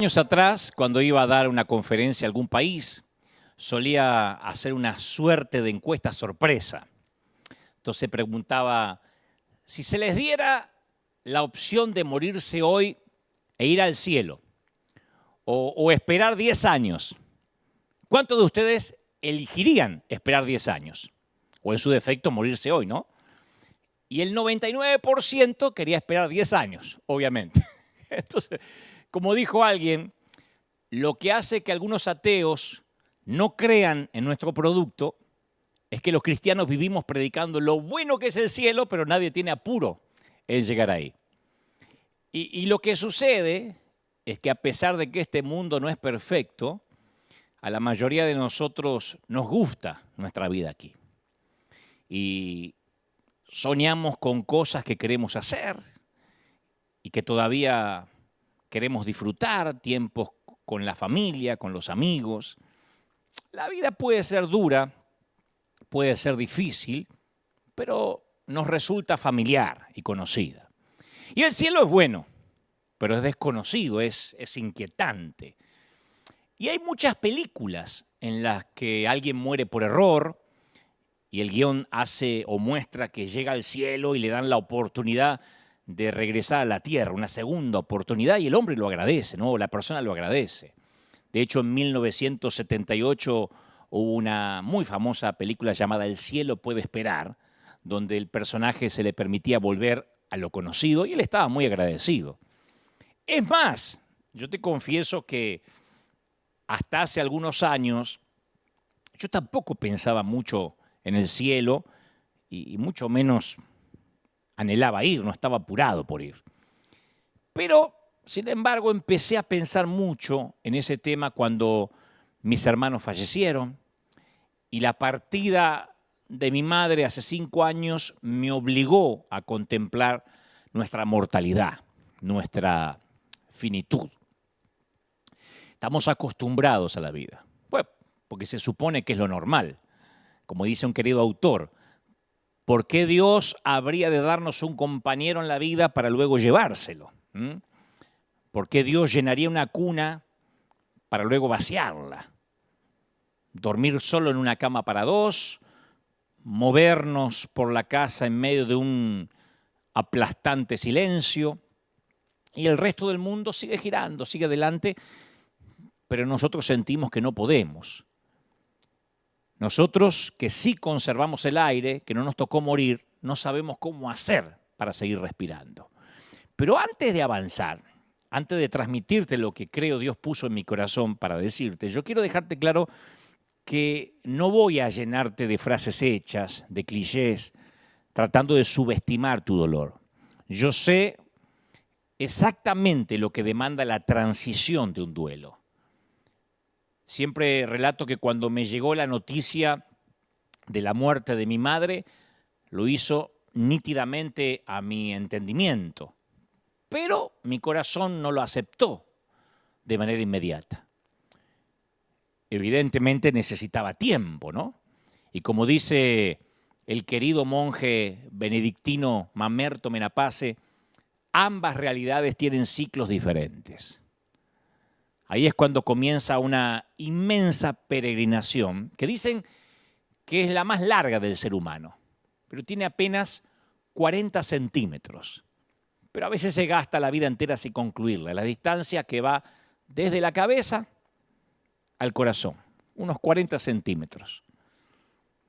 Años atrás, cuando iba a dar una conferencia a algún país, solía hacer una suerte de encuesta sorpresa. Entonces preguntaba, si se les diera la opción de morirse hoy e ir al cielo, o esperar 10 años, ¿cuántos de ustedes elegirían esperar 10 años? O en su defecto, morirse hoy, ¿no? Y el 99% quería esperar 10 años, obviamente. Entonces, como dijo alguien, lo que hace que algunos ateos no crean en nuestro producto es que los cristianos vivimos predicando lo bueno que es el cielo, pero nadie tiene apuro en llegar ahí. Y lo que sucede es que a pesar de que este mundo no es perfecto, a la mayoría de nosotros nos gusta nuestra vida aquí. Y soñamos con cosas que queremos hacer y que todavía queremos disfrutar, tiempos con la familia, con los amigos. La vida puede ser dura, puede ser difícil, pero nos resulta familiar y conocida. Y el cielo es bueno, pero es desconocido, es inquietante. Y hay muchas películas en las que alguien muere por error y el guión hace o muestra que llega al cielo y le dan la oportunidad de regresar a la tierra, una segunda oportunidad, y el hombre lo agradece, ¿no? La persona lo agradece. De hecho, en 1978 hubo una muy famosa película llamada El cielo puede esperar, donde el personaje se le permitía volver a lo conocido y él estaba muy agradecido. Es más, yo te confieso que hasta hace algunos años yo tampoco pensaba mucho en el cielo y mucho menos anhelaba ir, no estaba apurado por ir. Pero, sin embargo, empecé a pensar mucho en ese tema cuando mis hermanos fallecieron y la partida de mi madre hace 5 años me obligó a contemplar nuestra mortalidad, nuestra finitud. Estamos acostumbrados a la vida, bueno, porque se supone que es lo normal. Como dice un querido autor, ¿por qué Dios habría de darnos un compañero en la vida para luego llevárselo? ¿Por qué Dios llenaría una cuna para luego vaciarla? Dormir solo en una cama para dos, movernos por la casa en medio de un aplastante silencio y el resto del mundo sigue girando, sigue adelante, pero nosotros sentimos que no podemos. Nosotros que sí conservamos el aire, que no nos tocó morir, no sabemos cómo hacer para seguir respirando. Pero antes de avanzar, antes de transmitirte lo que creo Dios puso en mi corazón para decirte, yo quiero dejarte claro que no voy a llenarte de frases hechas, de clichés, tratando de subestimar tu dolor. Yo sé exactamente lo que demanda la transición de un duelo. Siempre relato que cuando me llegó la noticia de la muerte de mi madre, lo hizo nítidamente a mi entendimiento, pero mi corazón no lo aceptó de manera inmediata. Evidentemente necesitaba tiempo, ¿no? Y como dice el querido monje benedictino Mamerto Menapace, ambas realidades tienen ciclos diferentes. Ahí es cuando comienza una inmensa peregrinación que dicen que es la más larga del ser humano, pero tiene apenas 40 centímetros. Pero a veces se gasta la vida entera sin concluirla. La distancia que va desde la cabeza al corazón, unos 40 centímetros.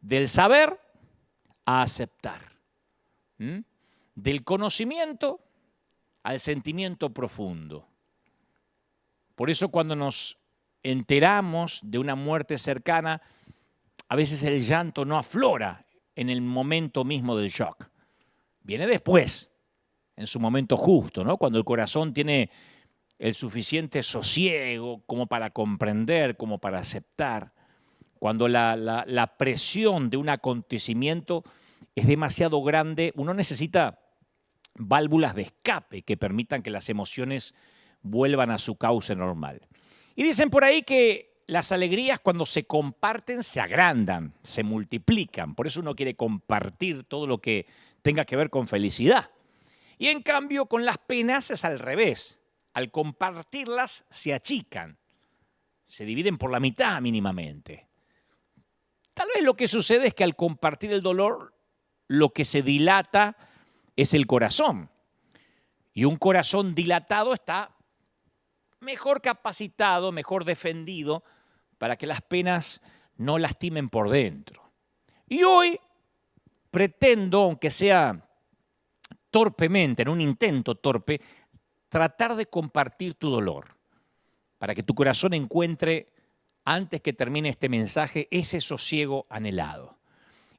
Del saber a aceptar. Del conocimiento al sentimiento profundo. Por eso cuando nos enteramos de una muerte cercana, a veces el llanto no aflora en el momento mismo del shock. Viene después, en su momento justo, ¿no? Cuando el corazón tiene el suficiente sosiego como para comprender, como para aceptar. Cuando la presión de un acontecimiento es demasiado grande, uno necesita válvulas de escape que permitan que las emociones vuelvan a su cauce normal. Y dicen por ahí que las alegrías cuando se comparten se agrandan, se multiplican. Por eso uno quiere compartir todo lo que tenga que ver con felicidad. Y en cambio con las penas es al revés. al compartirlas se achican, se dividen por la mitad mínimamente. Tal vez lo que sucede es que al compartir el dolor, lo que se dilata es el corazón. Y un corazón dilatado está mejor capacitado, mejor defendido para que las penas no lastimen por dentro. Y hoy pretendo, aunque sea torpemente, en un intento torpe, tratar de compartir tu dolor para que tu corazón encuentre, antes que termine este mensaje, ese sosiego anhelado.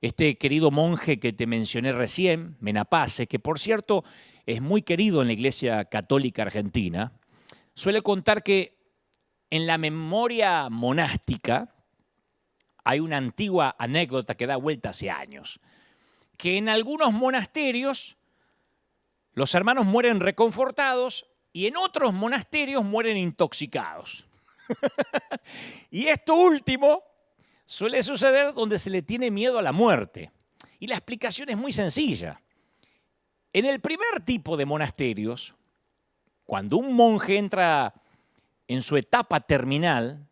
Este querido monje que te mencioné recién, Menapace, que por cierto es muy querido en la Iglesia Católica Argentina, suele contar que en la memoria monástica hay una antigua anécdota que da vuelta hace años, que en algunos monasterios los hermanos mueren reconfortados y en otros monasterios mueren intoxicados. Y esto último suele suceder donde se le tiene miedo a la muerte. Y la explicación es muy sencilla. En el primer tipo de monasterios, cuando un monje entra en su etapa terminal,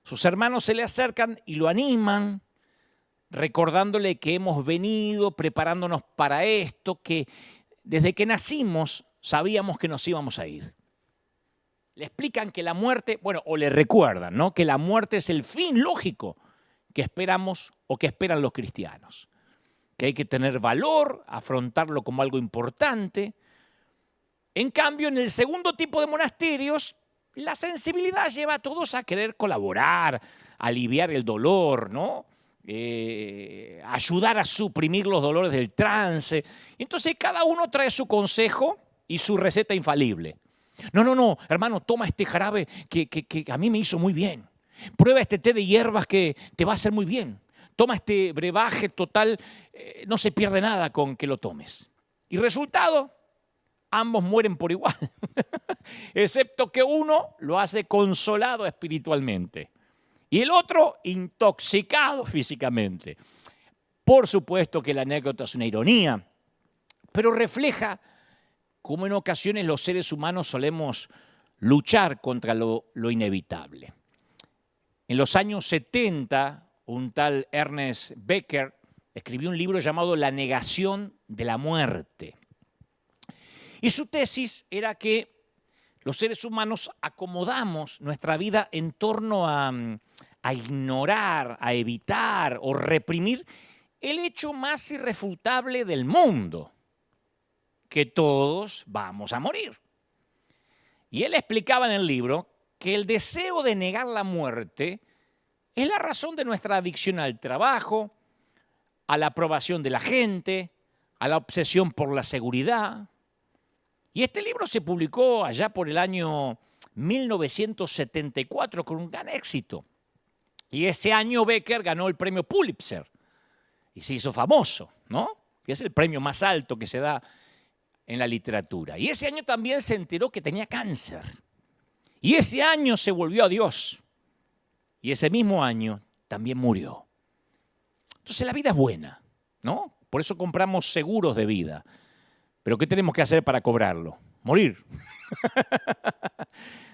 sus hermanos se le acercan y lo animan, recordándole que hemos venido preparándonos para esto, que desde que nacimos sabíamos que nos íbamos a ir. Le explican que la muerte, bueno, o le recuerdan, ¿no?, que la muerte es el fin lógico que esperamos o que esperan los cristianos. Que hay que tener valor, afrontarlo como algo importante. En cambio, en el segundo tipo de monasterios, la sensibilidad lleva a todos a querer colaborar, aliviar el dolor, ¿no? Ayudar a suprimir los dolores del trance. Entonces cada uno trae su consejo y su receta infalible. No, hermano, toma este jarabe que a mí me hizo muy bien. Prueba este té de hierbas que te va a hacer muy bien. Toma este brebaje total, no se pierde nada con que lo tomes. Y resultado, ambos mueren por igual, excepto que uno lo hace consolado espiritualmente y el otro intoxicado físicamente. Por supuesto que la anécdota es una ironía, pero refleja cómo en ocasiones los seres humanos solemos luchar contra lo inevitable. En los años 70, un tal Ernest Becker escribió un libro llamado La negación de la muerte. Y su tesis era que los seres humanos acomodamos nuestra vida en torno a ignorar, a evitar o reprimir el hecho más irrefutable del mundo, que todos vamos a morir. Y él explicaba en el libro que el deseo de negar la muerte es la razón de nuestra adicción al trabajo, a la aprobación de la gente, a la obsesión por la seguridad. Y este libro se publicó allá por el año 1974 con un gran éxito. Y ese año Becker ganó el premio Pulitzer y se hizo famoso, ¿no? Que es el premio más alto que se da en la literatura. Y ese año también se enteró que tenía cáncer. Y ese año se volvió a Dios. Y ese mismo año también murió. Entonces la vida es buena, ¿no? Por eso compramos seguros de vida. Pero ¿qué tenemos que hacer para cobrarlo? Morir.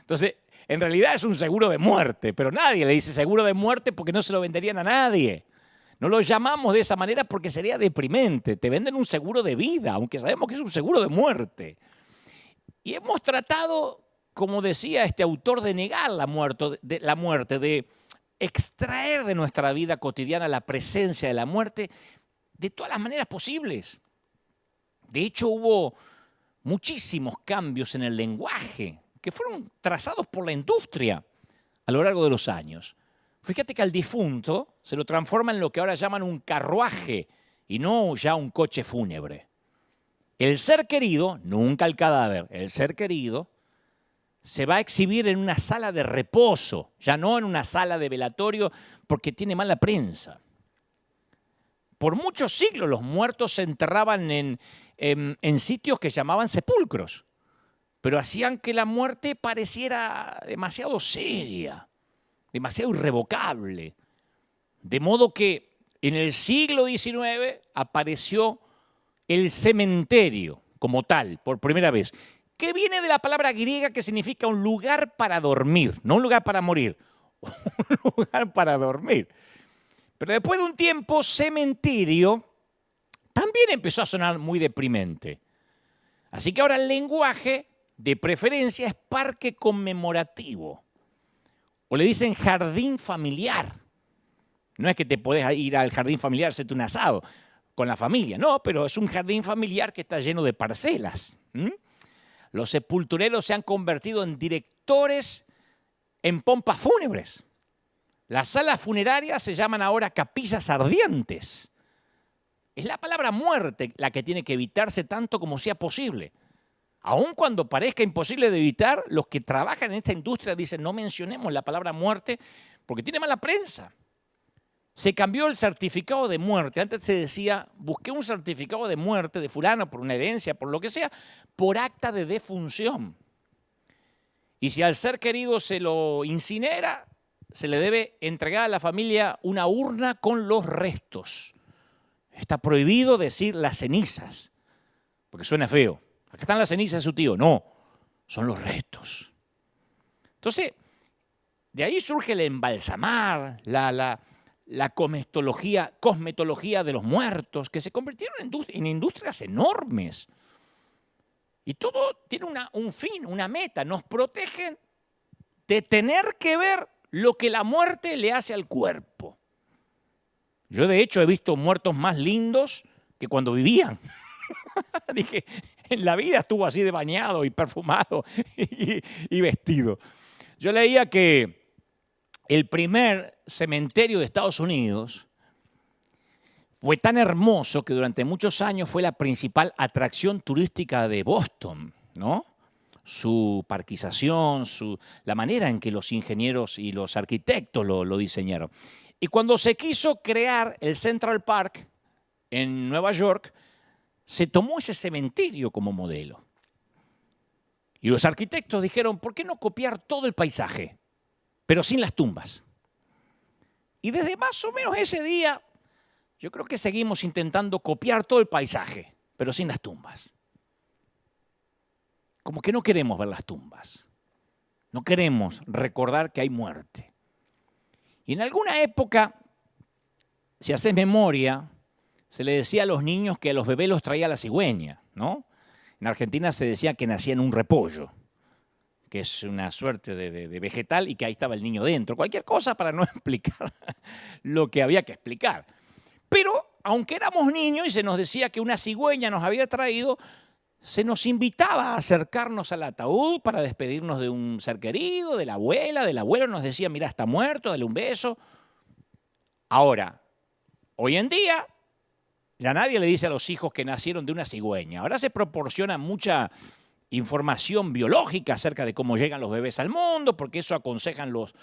Entonces, en realidad es un seguro de muerte, pero nadie le dice seguro de muerte porque no se lo venderían a nadie. No lo llamamos de esa manera porque sería deprimente. Te venden un seguro de vida, aunque sabemos que es un seguro de muerte. Y hemos tratado, como decía este autor, de negar la muerte, de extraer de nuestra vida cotidiana la presencia de la muerte de todas las maneras posibles. De hecho, hubo muchísimos cambios en el lenguaje que fueron trazados por la industria a lo largo de los años. Fíjate que al difunto se lo transforma en lo que ahora llaman un carruaje y no ya un coche fúnebre. El ser querido, nunca el cadáver, el ser querido, se va a exhibir en una sala de reposo, ya no en una sala de velatorio porque tiene mala prensa. Por muchos siglos los muertos se enterraban en sitios que llamaban sepulcros, pero hacían que la muerte pareciera demasiado seria, demasiado irrevocable. De modo que en el siglo XIX apareció el cementerio como tal, por primera vez, que viene de la palabra griega que significa un lugar para dormir, no un lugar para morir, un lugar para dormir. Pero después de un tiempo, cementerio también empezó a sonar muy deprimente. Así que ahora el lenguaje de preferencia es parque conmemorativo. O le dicen jardín familiar. No es que te podés ir al jardín familiar, hacerte un asado con la familia. No, pero es un jardín familiar que está lleno de parcelas. Los sepultureros se han convertido en directores en pompas fúnebres. Las salas funerarias se llaman ahora capillas ardientes. Es la palabra muerte la que tiene que evitarse tanto como sea posible. Aun cuando parezca imposible de evitar, los que trabajan en esta industria dicen no mencionemos la palabra muerte porque tiene mala prensa. Se cambió el certificado de muerte. Antes se decía, busqué un certificado de muerte de fulano por una herencia, por lo que sea, por acta de defunción. Y si al ser querido se lo incinera, se le debe entregar a la familia una urna con los restos. Está prohibido decir las cenizas, porque suena feo. Acá están las cenizas de su tío. No, son los restos. Entonces, de ahí surge el embalsamar, la cosmetología de los muertos, que se convirtieron en industrias enormes. Y todo tiene un fin, una meta. Nos protegen de tener que ver lo que la muerte le hace al cuerpo. Yo, de hecho, he visto muertos más lindos que cuando vivían. Dije, en la vida estuvo así de bañado y perfumado y vestido. Yo leía que el primer cementerio de Estados Unidos fue tan hermoso que durante muchos años fue la principal atracción turística de Boston, ¿no? Su parquización, la manera en que los ingenieros y los arquitectos lo diseñaron. Y cuando se quiso crear el Central Park en Nueva York, se tomó ese cementerio como modelo. Y los arquitectos dijeron, ¿por qué no copiar todo el paisaje, pero sin las tumbas? Y desde más o menos ese día, yo creo que seguimos intentando copiar todo el paisaje, pero sin las tumbas. Como que no queremos ver las tumbas. No queremos recordar que hay muerte. Y en alguna época, si haces memoria, se le decía a los niños que a los bebés los traía la cigüeña, ¿no? En Argentina se decía que nacía en un repollo, que es una suerte de vegetal y que ahí estaba el niño dentro. Cualquier cosa para no explicar lo que había que explicar. Pero, aunque éramos niños y se nos decía que una cigüeña nos había traído, se nos invitaba a acercarnos al ataúd para despedirnos de un ser querido, de la abuela, del abuelo. Nos decía, mira, está muerto, dale un beso. Ahora, hoy en día, ya nadie le dice a los hijos que nacieron de una cigüeña. Ahora se proporciona mucha información biológica acerca de cómo llegan los bebés al mundo, porque eso aconsejan los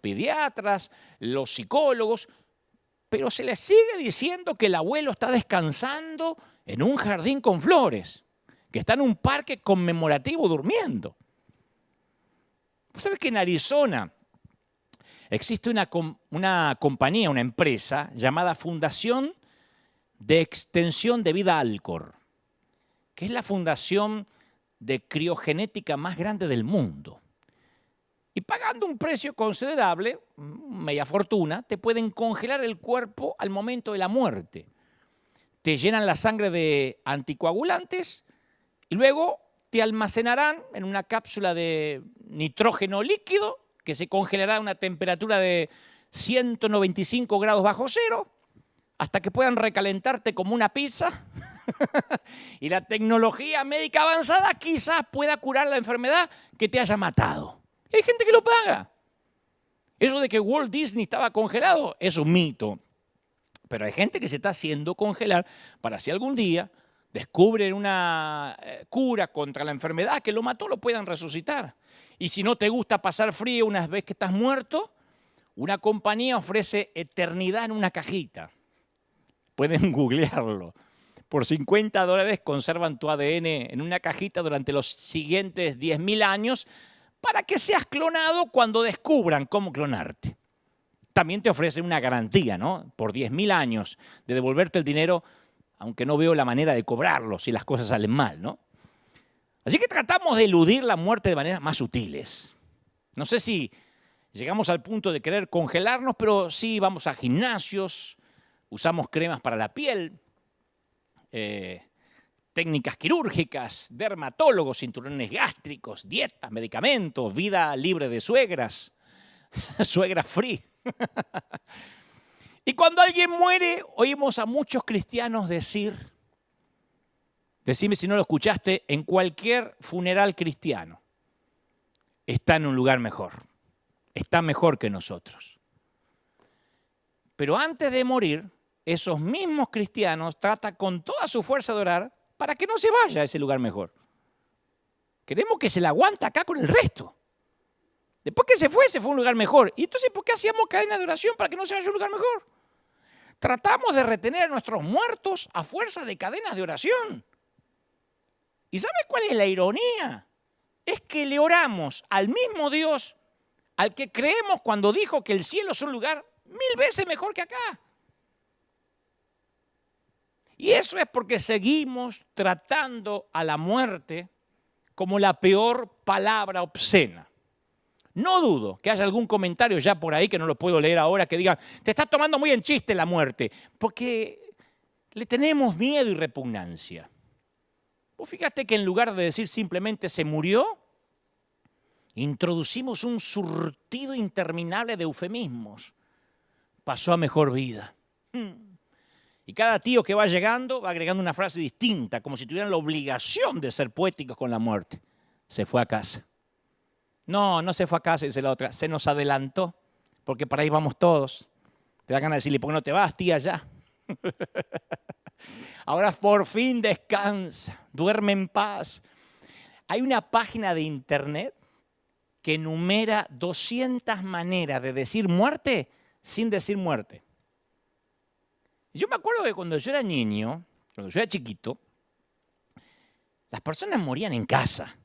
pediatras, los psicólogos, pero se les sigue diciendo que el abuelo está descansando en un jardín con flores, que está en un parque conmemorativo durmiendo. ¿Sabes que en Arizona existe una compañía, una empresa llamada Fundación de Extensión de Vida Alcor, que es la fundación de criogenética más grande del mundo? Y pagando un precio considerable, media fortuna, te pueden congelar el cuerpo al momento de la muerte. Te llenan la sangre de anticoagulantes y luego te almacenarán en una cápsula de nitrógeno líquido que se congelará a una temperatura de 195 grados bajo cero hasta que puedan recalentarte como una pizza. Y la tecnología médica avanzada quizás pueda curar la enfermedad que te haya matado. Y hay gente que lo paga. Eso de que Walt Disney estaba congelado es un mito. Pero hay gente que se está haciendo congelar para si algún día descubren una cura contra la enfermedad que lo mató, lo puedan resucitar. Y si no te gusta pasar frío una vez que estás muerto, una compañía ofrece eternidad en una cajita. Pueden googlearlo. Por $50 conservan tu ADN en una cajita durante los siguientes 10.000 años para que seas clonado cuando descubran cómo clonarte. También te ofrecen una garantía, ¿no? Por 10.000 años de devolverte el dinero, aunque no veo la manera de cobrarlo si las cosas salen mal, ¿no? Así que tratamos de eludir la muerte de maneras más sutiles. No sé si llegamos al punto de querer congelarnos, pero sí vamos a gimnasios, usamos cremas para la piel, técnicas quirúrgicas, dermatólogos, cinturones gástricos, dietas, medicamentos, vida libre de suegras, suegras free. Y cuando alguien muere, oímos a muchos cristianos decime si no lo escuchaste, en cualquier funeral cristiano, está en un lugar mejor, está mejor que nosotros. Pero antes de morir, esos mismos cristianos tratan con toda su fuerza de orar para que no se vaya a ese lugar mejor. Queremos que se la aguante acá con el resto. Después que se fue a un lugar mejor. ¿Y entonces por qué hacíamos cadena de oración para que no se vaya a un lugar mejor? Tratamos de retener a nuestros muertos a fuerza de cadenas de oración. ¿Y sabes cuál es la ironía? Es que le oramos al mismo Dios al que creemos cuando dijo que el cielo es un lugar 1000 veces mejor que acá. Y eso es porque seguimos tratando a la muerte como la peor palabra obscena. No dudo que haya algún comentario ya por ahí, que no lo puedo leer ahora, que diga, te estás tomando muy en chiste la muerte, porque le tenemos miedo y repugnancia. Vos fíjate que en lugar de decir simplemente se murió, introducimos un surtido interminable de eufemismos. Pasó a mejor vida. Y cada tío que va llegando va agregando una frase distinta, como si tuvieran la obligación de ser poéticos con la muerte. Se fue a casa. No se fue a casa, dice la otra. Se nos adelantó, porque para ahí vamos todos. Te da ganas de decirle, ¿por qué no te vas, tía, ya? Ahora por fin descansa, duerme en paz. Hay una página de internet que enumera 200 maneras de decir muerte sin decir muerte. Yo me acuerdo que cuando yo era niño, cuando yo era chiquito, las personas morían en casa.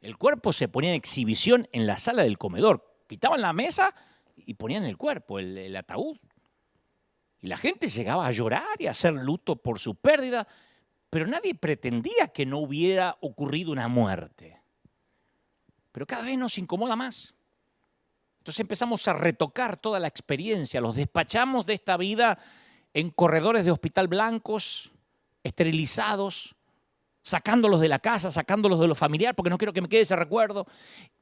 El cuerpo se ponía en exhibición en la sala del comedor. Quitaban la mesa y ponían el cuerpo, el ataúd. Y la gente llegaba a llorar y a hacer luto por su pérdida, pero nadie pretendía que no hubiera ocurrido una muerte. Pero cada vez nos incomoda más. Entonces empezamos a retocar toda la experiencia, los despachamos de esta vida en corredores de hospital blancos, esterilizados, sacándolos de la casa, sacándolos de lo familiar, porque no quiero que me quede ese recuerdo.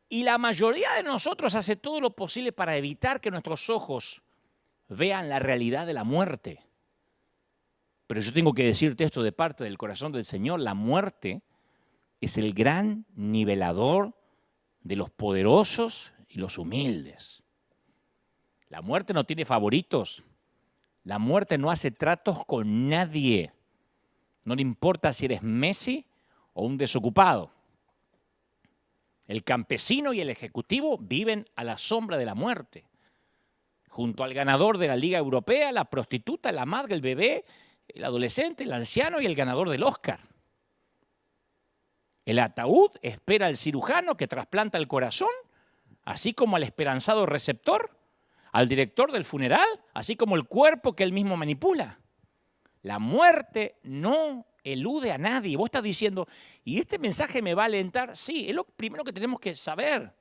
Y la mayoría de nosotros hace todo lo posible para evitar que nuestros ojos vean la realidad de la muerte. Pero yo tengo que decirte esto de parte del corazón del Señor, la muerte es el gran nivelador de los poderosos y los humildes. La muerte no tiene favoritos. La muerte no hace tratos con nadie. No le importa si eres Messi o un desocupado. El campesino y el ejecutivo viven a la sombra de la muerte. Junto al ganador de la Liga Europea, la prostituta, la madre, el bebé, el adolescente, el anciano y el ganador del Oscar. El ataúd espera al cirujano que trasplanta el corazón, así como al esperanzado receptor, al director del funeral, así como el cuerpo que él mismo manipula. La muerte no elude a nadie. Vos estás diciendo, ¿y este mensaje me va a alentar? Sí, es lo primero que tenemos que saber.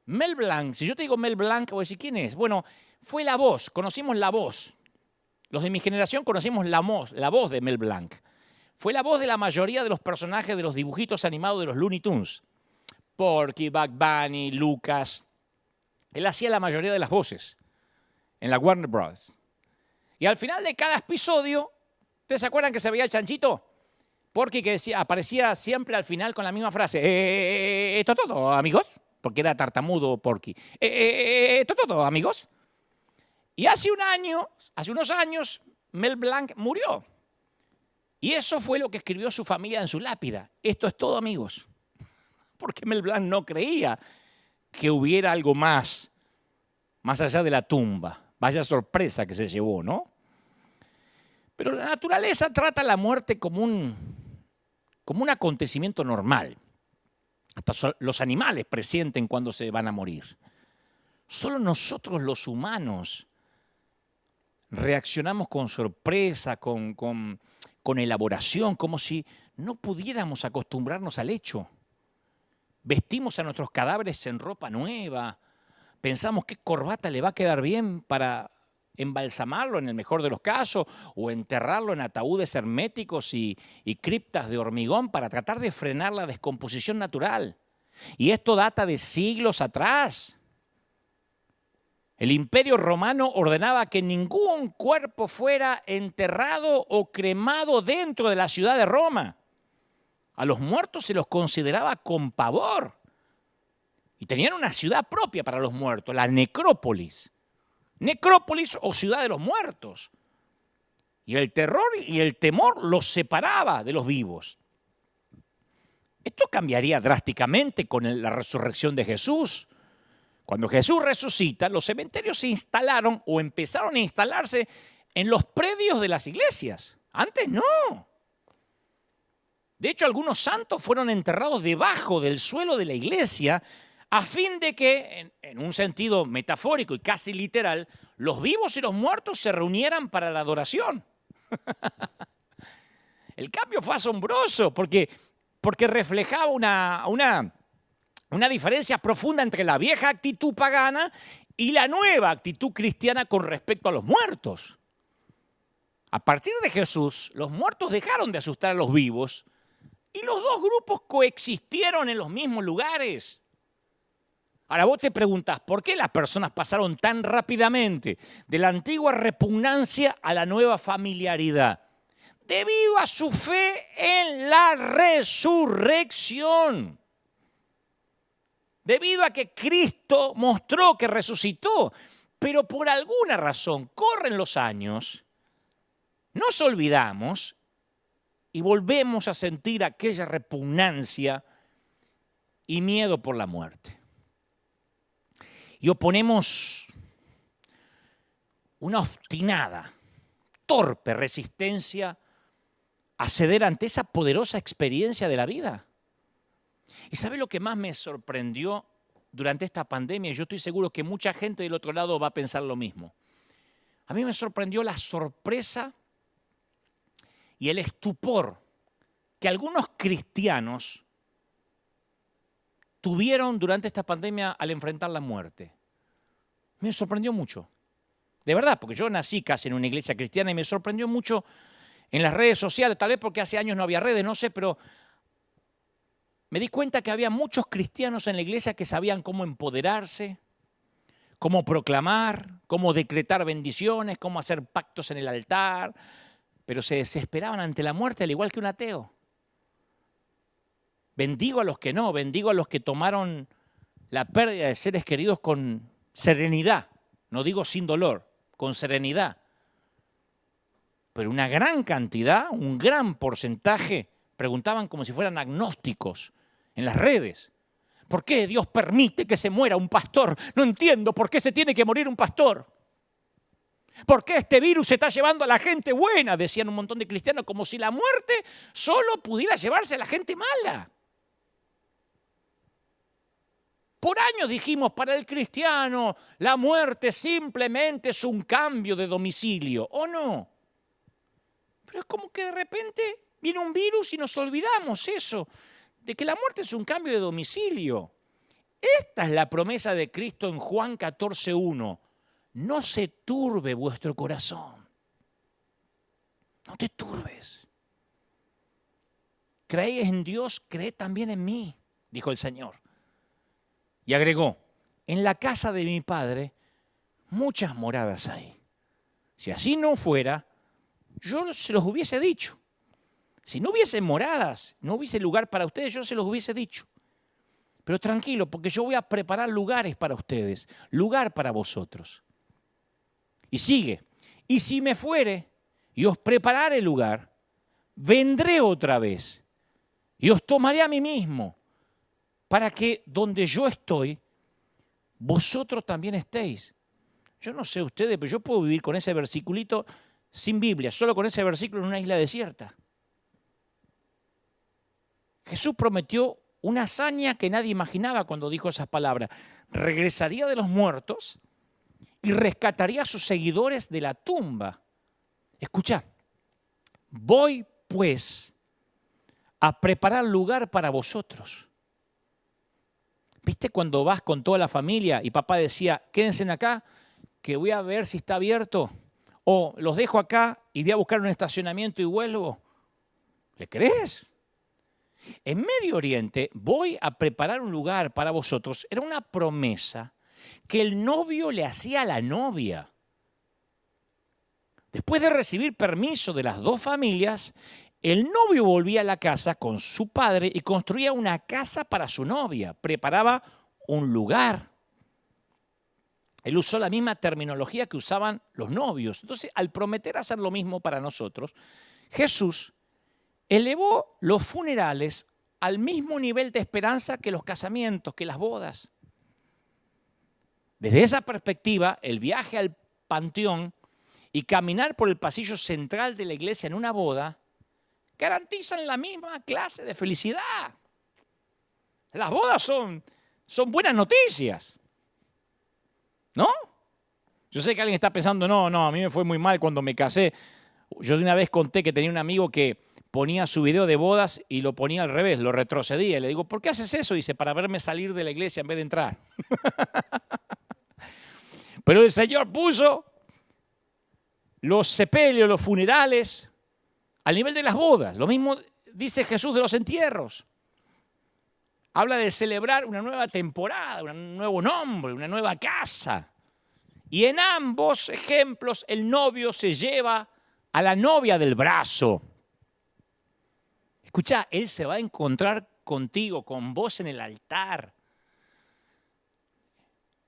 Mel Blanc, si yo te digo Mel Blanc, voy a decir, ¿quién es? Bueno, fue La Voz, conocimos La Voz. Los de mi generación conocimos la voz de Mel Blanc. Fue la voz de la mayoría de los personajes de los dibujitos animados de los Looney Tunes. Porky, Bugs Bunny, Lucas. Él hacía la mayoría de las voces en la Warner Bros. Y al final de cada episodio, ¿ustedes se acuerdan que se veía el chanchito? Porky que aparecía siempre al final con la misma frase. ¿Esto todo, amigos? Porque era tartamudo Porky. ¿Esto todo, amigos? Y hace unos años, Mel Blanc murió. Y eso fue lo que escribió su familia en su lápida. Esto es todo, amigos. Porque Mel Blanc no creía que hubiera algo más allá de la tumba. Vaya sorpresa que se llevó, ¿no? Pero la naturaleza trata la muerte como un acontecimiento normal. Hasta los animales presienten cuando se van a morir. Solo nosotros los humanos reaccionamos con sorpresa, con elaboración, como si no pudiéramos acostumbrarnos al hecho. Vestimos a nuestros cadáveres en ropa nueva, pensamos qué corbata le va a quedar bien para embalsamarlo en el mejor de los casos o enterrarlo en ataúdes herméticos y criptas de hormigón para tratar de frenar la descomposición natural. Y esto data de siglos atrás. El Imperio Romano ordenaba que ningún cuerpo fuera enterrado o cremado dentro de la ciudad de Roma. A los muertos se los consideraba con pavor. Y tenían una ciudad propia para los muertos, la necrópolis. Necrópolis o ciudad de los muertos. Y el terror y el temor los separaba de los vivos. Esto cambiaría drásticamente con la resurrección de Jesús. Cuando Jesús resucita, los cementerios se instalaron o empezaron a instalarse en los predios de las iglesias. Antes no. De hecho, algunos santos fueron enterrados debajo del suelo de la iglesia a fin de que, en un sentido metafórico y casi literal, los vivos y los muertos se reunieran para la adoración. El cambio fue asombroso porque reflejaba una diferencia profunda entre la vieja actitud pagana y la nueva actitud cristiana con respecto a los muertos. A partir de Jesús, los muertos dejaron de asustar a los vivos y los dos grupos coexistieron en los mismos lugares. Ahora vos te preguntás, ¿por qué las personas pasaron tan rápidamente de la antigua repugnancia a la nueva familiaridad? Debido a su fe en la resurrección. Debido a que Cristo mostró que resucitó, pero por alguna razón corren los años, nos olvidamos y volvemos a sentir aquella repugnancia y miedo por la muerte. Y oponemos una obstinada, torpe resistencia a ceder ante esa poderosa experiencia de la vida. ¿Y sabe lo que más me sorprendió durante esta pandemia? Y yo estoy seguro que mucha gente del otro lado va a pensar lo mismo. A mí me sorprendió la sorpresa y el estupor que algunos cristianos tuvieron durante esta pandemia al enfrentar la muerte. Me sorprendió mucho. De verdad, porque yo nací casi en una iglesia cristiana y me sorprendió mucho en las redes sociales, tal vez porque hace años no había redes, no sé, pero me di cuenta que había muchos cristianos en la iglesia que sabían cómo empoderarse, cómo proclamar, cómo decretar bendiciones, cómo hacer pactos en el altar, pero se desesperaban ante la muerte al igual que un ateo. Bendigo a los que no, bendigo a los que tomaron la pérdida de seres queridos con serenidad, no digo sin dolor, con serenidad. Pero una gran cantidad, un gran porcentaje, preguntaban como si fueran agnósticos en las redes. ¿Por qué Dios permite que se muera un pastor? No entiendo por qué se tiene que morir un pastor. ¿Por qué este virus se está llevando a la gente buena? Decían un montón de cristianos, como si la muerte solo pudiera llevarse a la gente mala. Por años dijimos, para el cristiano, la muerte simplemente es un cambio de domicilio, ¿o no? Pero es como que de repente viene un virus y nos olvidamos eso, de que la muerte es un cambio de domicilio. Esta es la promesa de Cristo en Juan 14:1. No se turbe vuestro corazón. No te turbes. Creéis en Dios, creed también en mí, dijo el Señor. Y agregó, en la casa de mi Padre muchas moradas hay. Si así no fuera, yo se los hubiese dicho. Si no hubiese moradas, no hubiese lugar para ustedes, yo se los hubiese dicho. Pero tranquilo, porque yo voy a preparar lugares para ustedes, lugar para vosotros. Y sigue, y si me fuere y os preparare lugar, vendré otra vez y os tomaré a mí mismo, para que donde yo estoy, vosotros también estéis. Yo no sé ustedes, pero yo puedo vivir con ese versiculito sin Biblia, solo con ese versículo en una isla desierta. Jesús prometió una hazaña que nadie imaginaba cuando dijo esas palabras. Regresaría de los muertos y rescataría a sus seguidores de la tumba. Escucha, voy pues a preparar lugar para vosotros. ¿Viste cuando vas con toda la familia y papá decía, quédense acá, que voy a ver si está abierto? O los dejo acá y voy a buscar un estacionamiento y vuelvo. ¿Le crees? En Medio Oriente voy a preparar un lugar para vosotros. Era una promesa que el novio le hacía a la novia. Después de recibir permiso de las dos familias, el novio volvía a la casa con su padre y construía una casa para su novia. Preparaba un lugar. Él usó la misma terminología que usaban los novios. Entonces, al prometer hacer lo mismo para nosotros, Jesús elevó los funerales al mismo nivel de esperanza que los casamientos, que las bodas. Desde esa perspectiva, el viaje al panteón y caminar por el pasillo central de la iglesia en una boda garantizan la misma clase de felicidad. Las bodas son buenas noticias, ¿no? Yo sé que alguien está pensando, no, a mí me fue muy mal cuando me casé. Yo una vez conté que tenía un amigo que ponía su video de bodas y lo ponía al revés, lo retrocedía. Y le digo, ¿por qué haces eso? Dice, para verme salir de la iglesia en vez de entrar. Pero el Señor puso los sepelios, los funerales, al nivel de las bodas. Lo mismo dice Jesús de los entierros. Habla de celebrar una nueva temporada, un nuevo nombre, una nueva casa. Y en ambos ejemplos el novio se lleva a la novia del brazo. Escucha, Él se va a encontrar contigo, con vos en el altar.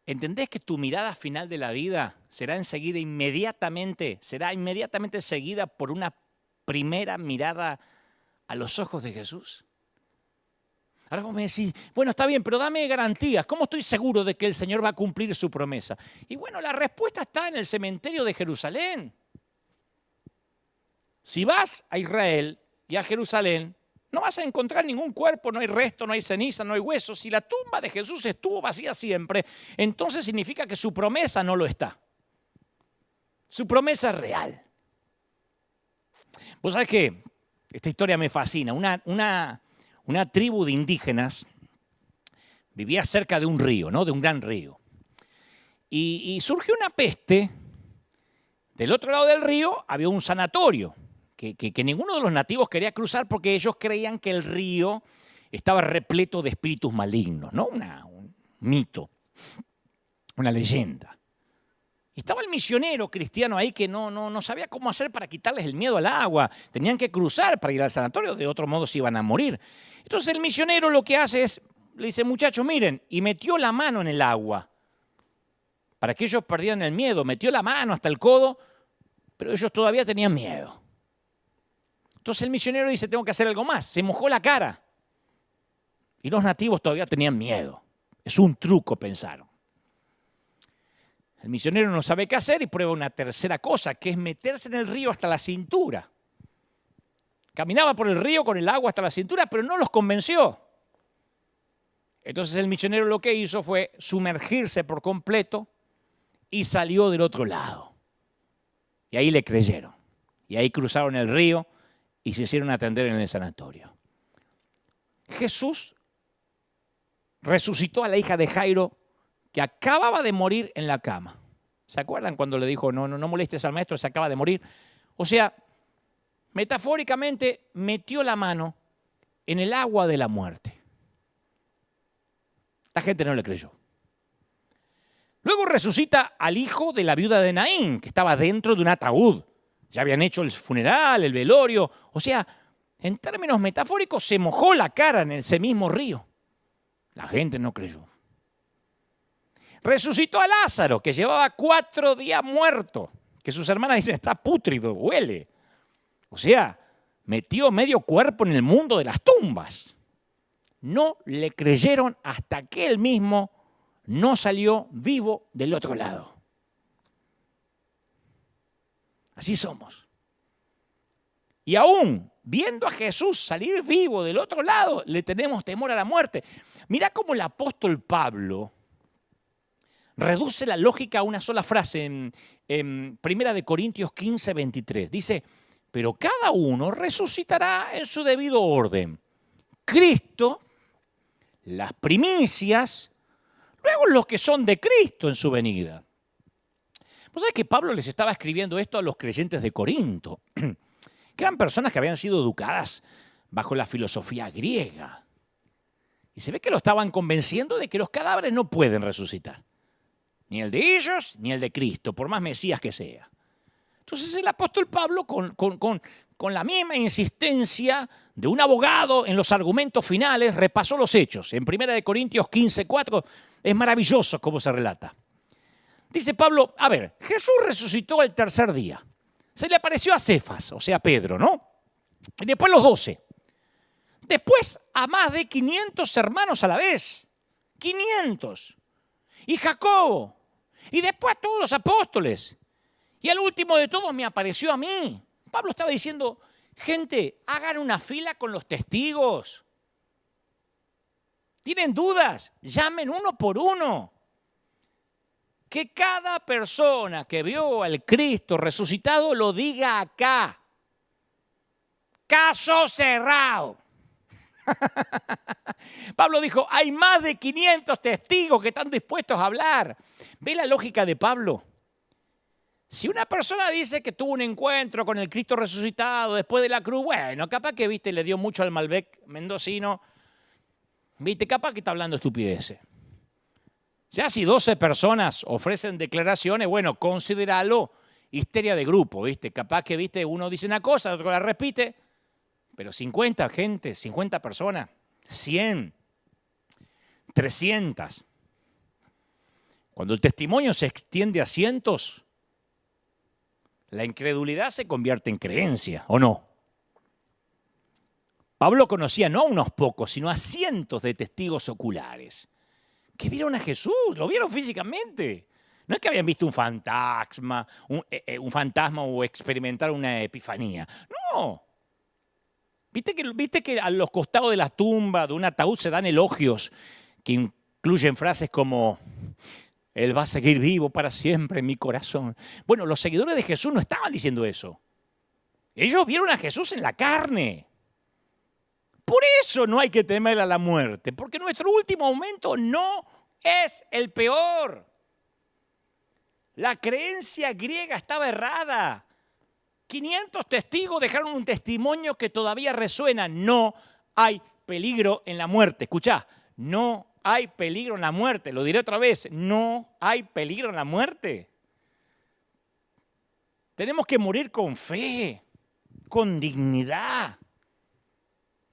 ¿Entendés que tu mirada final de la vida será inmediatamente seguida por una primera mirada a los ojos de Jesús? Ahora vos me decís, bueno, está bien, pero dame garantías. ¿Cómo estoy seguro de que el Señor va a cumplir su promesa? Y bueno, la respuesta está en el cementerio de Jerusalén. Si vas a Israel y a Jerusalén, no vas a encontrar ningún cuerpo, no hay resto, no hay ceniza, no hay huesos. Si la tumba de Jesús estuvo vacía siempre, entonces significa que su promesa no lo está. Su promesa es real. Vos sabés que esta historia me fascina. Una tribu de indígenas vivía cerca de un río, ¿no? De un gran río. Y surgió una peste. Del otro lado del río había un sanatorio que ninguno de los nativos quería cruzar porque ellos creían que el río estaba repleto de espíritus malignos, ¿no? Un mito, una leyenda. Y estaba el misionero cristiano ahí que no sabía cómo hacer para quitarles el miedo al agua. Tenían que cruzar para ir al sanatorio, de otro modo se iban a morir. Entonces el misionero lo que hace es, le dice, muchachos, miren, y metió la mano en el agua para que ellos perdieran el miedo. Metió la mano hasta el codo, pero ellos todavía tenían miedo. Entonces el misionero dice, tengo que hacer algo más. Se mojó la cara. Y los nativos todavía tenían miedo. Es un truco, pensaron. El misionero no sabe qué hacer y prueba una tercera cosa, que es meterse en el río hasta la cintura. Caminaba por el río con el agua hasta la cintura, pero no los convenció. Entonces el misionero lo que hizo fue sumergirse por completo y salió del otro lado. Y ahí le creyeron. Y ahí cruzaron el río y se hicieron atender en el sanatorio. Jesús resucitó a la hija de Jairo que acababa de morir en la cama. ¿Se acuerdan cuando le dijo, no molestes al maestro, se acaba de morir? O sea, metafóricamente metió la mano en el agua de la muerte. La gente no le creyó. Luego resucita al hijo de la viuda de Naín, que estaba dentro de un ataúd. Ya habían hecho el funeral, el velorio. O sea, en términos metafóricos, se mojó la cara en ese mismo río. La gente no creyó. Resucitó a Lázaro, que llevaba 4 días muerto, que sus hermanas dicen, está pútrido, huele. O sea, metió medio cuerpo en el mundo de las tumbas. No le creyeron hasta que él mismo no salió vivo del otro lado. Así somos. Y aún viendo a Jesús salir vivo del otro lado, le tenemos temor a la muerte. Mirá cómo el apóstol Pablo reduce la lógica a una sola frase en 1 Corintios 15, 23. Dice, pero cada uno resucitará en su debido orden. Cristo, las primicias, luego los que son de Cristo en su venida. Vos sabés que Pablo les estaba escribiendo esto a los creyentes de Corinto, que eran personas que habían sido educadas bajo la filosofía griega. Y se ve que lo estaban convenciendo de que los cadáveres no pueden resucitar. Ni el de ellos, ni el de Cristo, por más Mesías que sea. Entonces el apóstol Pablo, con la misma insistencia de un abogado en los argumentos finales, repasó los hechos. En 1 Corintios 15:4 es maravilloso cómo se relata. Dice Pablo, a ver, Jesús resucitó el tercer día. Se le apareció a Cefas, o sea, a Pedro, ¿no? Y después los 12. Después a más de 500 hermanos a la vez. 500. Y Jacobo. Y después a todos los apóstoles. Y al último de todos me apareció a mí. Pablo estaba diciendo, gente, hagan una fila con los testigos. ¿Tienen dudas? Llamen uno por uno. Que cada persona que vio al Cristo resucitado lo diga acá. Caso cerrado. Pablo dijo, hay más de 500 testigos que están dispuestos a hablar. ¿Ve la lógica de Pablo? Si una persona dice que tuvo un encuentro con el Cristo resucitado después de la cruz, bueno, capaz que, viste, le dio mucho al Malbec mendocino, viste, capaz que está hablando estupideces. Ya si 12 personas ofrecen declaraciones, bueno, considéralo histeria de grupo, viste, capaz que, viste, uno dice una cosa, otro la repite, pero 50 gente, 50 personas, 100, 300. Cuando el testimonio se extiende a cientos, la incredulidad se convierte en creencia, ¿o no? Pablo conocía no a unos pocos, sino a cientos de testigos oculares que vieron a Jesús, lo vieron físicamente. No es que habían visto un fantasma o experimentaron una epifanía. No. ¿Viste que a los costados de la tumba, de un ataúd, se dan elogios que incluyen frases como Él va a seguir vivo para siempre en mi corazón? Bueno, los seguidores de Jesús no estaban diciendo eso. Ellos vieron a Jesús en la carne. Por eso no hay que temer a la muerte, porque nuestro último momento no es el peor. La creencia griega estaba errada. 500 testigos dejaron un testimonio que todavía resuena. No hay peligro en la muerte. Escuchá, no hay peligro en la muerte. Lo diré otra vez, no hay peligro en la muerte. Tenemos que morir con fe, con dignidad,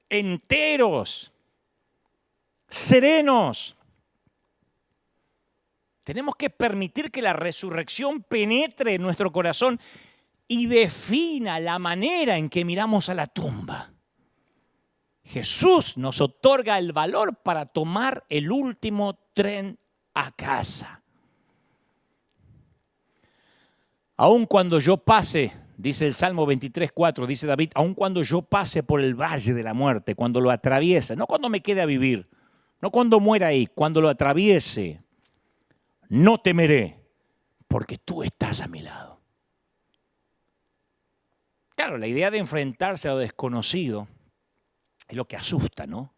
enteros, serenos. Tenemos que permitir que la resurrección penetre en nuestro corazón y defina la manera en que miramos a la tumba. Jesús nos otorga el valor para tomar el último tren a casa. Aun cuando yo pase, dice el Salmo 23:4, dice David, aun cuando yo pase por el valle de la muerte, cuando lo atraviese, no cuando me quede a vivir, no cuando muera ahí, cuando lo atraviese, no temeré, porque tú estás a mi lado. Claro, la idea de enfrentarse a lo desconocido es lo que asusta, ¿no?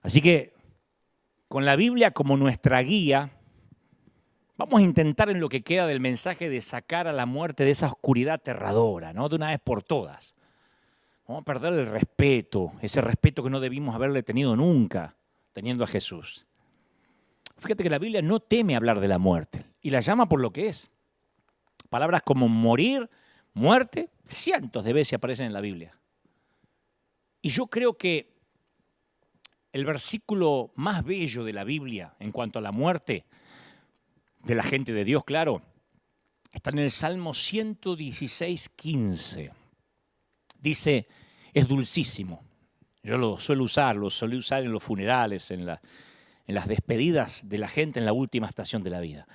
Así que, con la Biblia como nuestra guía, vamos a intentar en lo que queda del mensaje de sacar a la muerte de esa oscuridad aterradora, ¿no? De una vez por todas. Vamos a perder el respeto, ese respeto que no debimos haberle tenido nunca, teniendo a Jesús. Fíjate que la Biblia no teme hablar de la muerte y la llama por lo que es. Palabras como morir, muerte, cientos de veces aparecen en la Biblia. Y yo creo que el versículo más bello de la Biblia en cuanto a la muerte de la gente de Dios, claro, está en el Salmo 116:15. Dice, es dulcísimo. Yo lo solía usar en los funerales, en las despedidas de la gente en la última estación de la vida.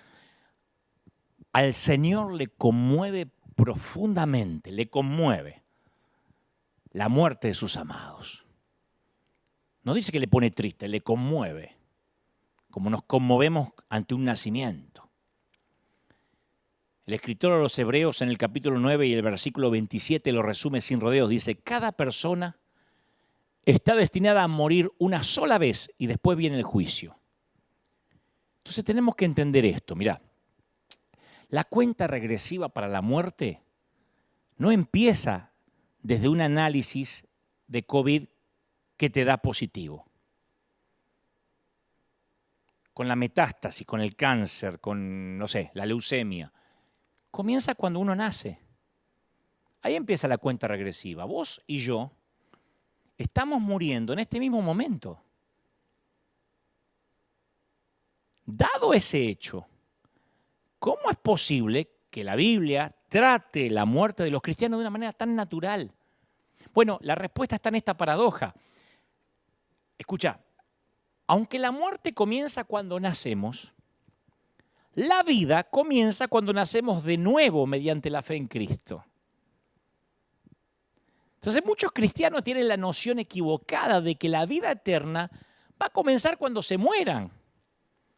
Al Señor le conmueve profundamente, le conmueve la muerte de sus amados. No dice que le pone triste, le conmueve, como nos conmovemos ante un nacimiento. El escritor a los Hebreos en el capítulo 9 y el versículo 27 lo resume sin rodeos. Dice, cada persona está destinada a morir una sola vez y después viene el juicio. Entonces tenemos que entender esto. Mirá, la cuenta regresiva para la muerte no empieza desde un análisis de COVID que te da positivo. Con la metástasis, con el cáncer, con, no sé, la leucemia. Comienza cuando uno nace. Ahí empieza la cuenta regresiva. Vos y yo estamos muriendo en este mismo momento. Dado ese hecho, ¿cómo es posible que la Biblia trate la muerte de los cristianos de una manera tan natural? Bueno, la respuesta está en esta paradoja. Escucha, aunque la muerte comienza cuando nacemos, la vida comienza cuando nacemos de nuevo mediante la fe en Cristo. Entonces muchos cristianos tienen la noción equivocada de que la vida eterna va a comenzar cuando se mueran.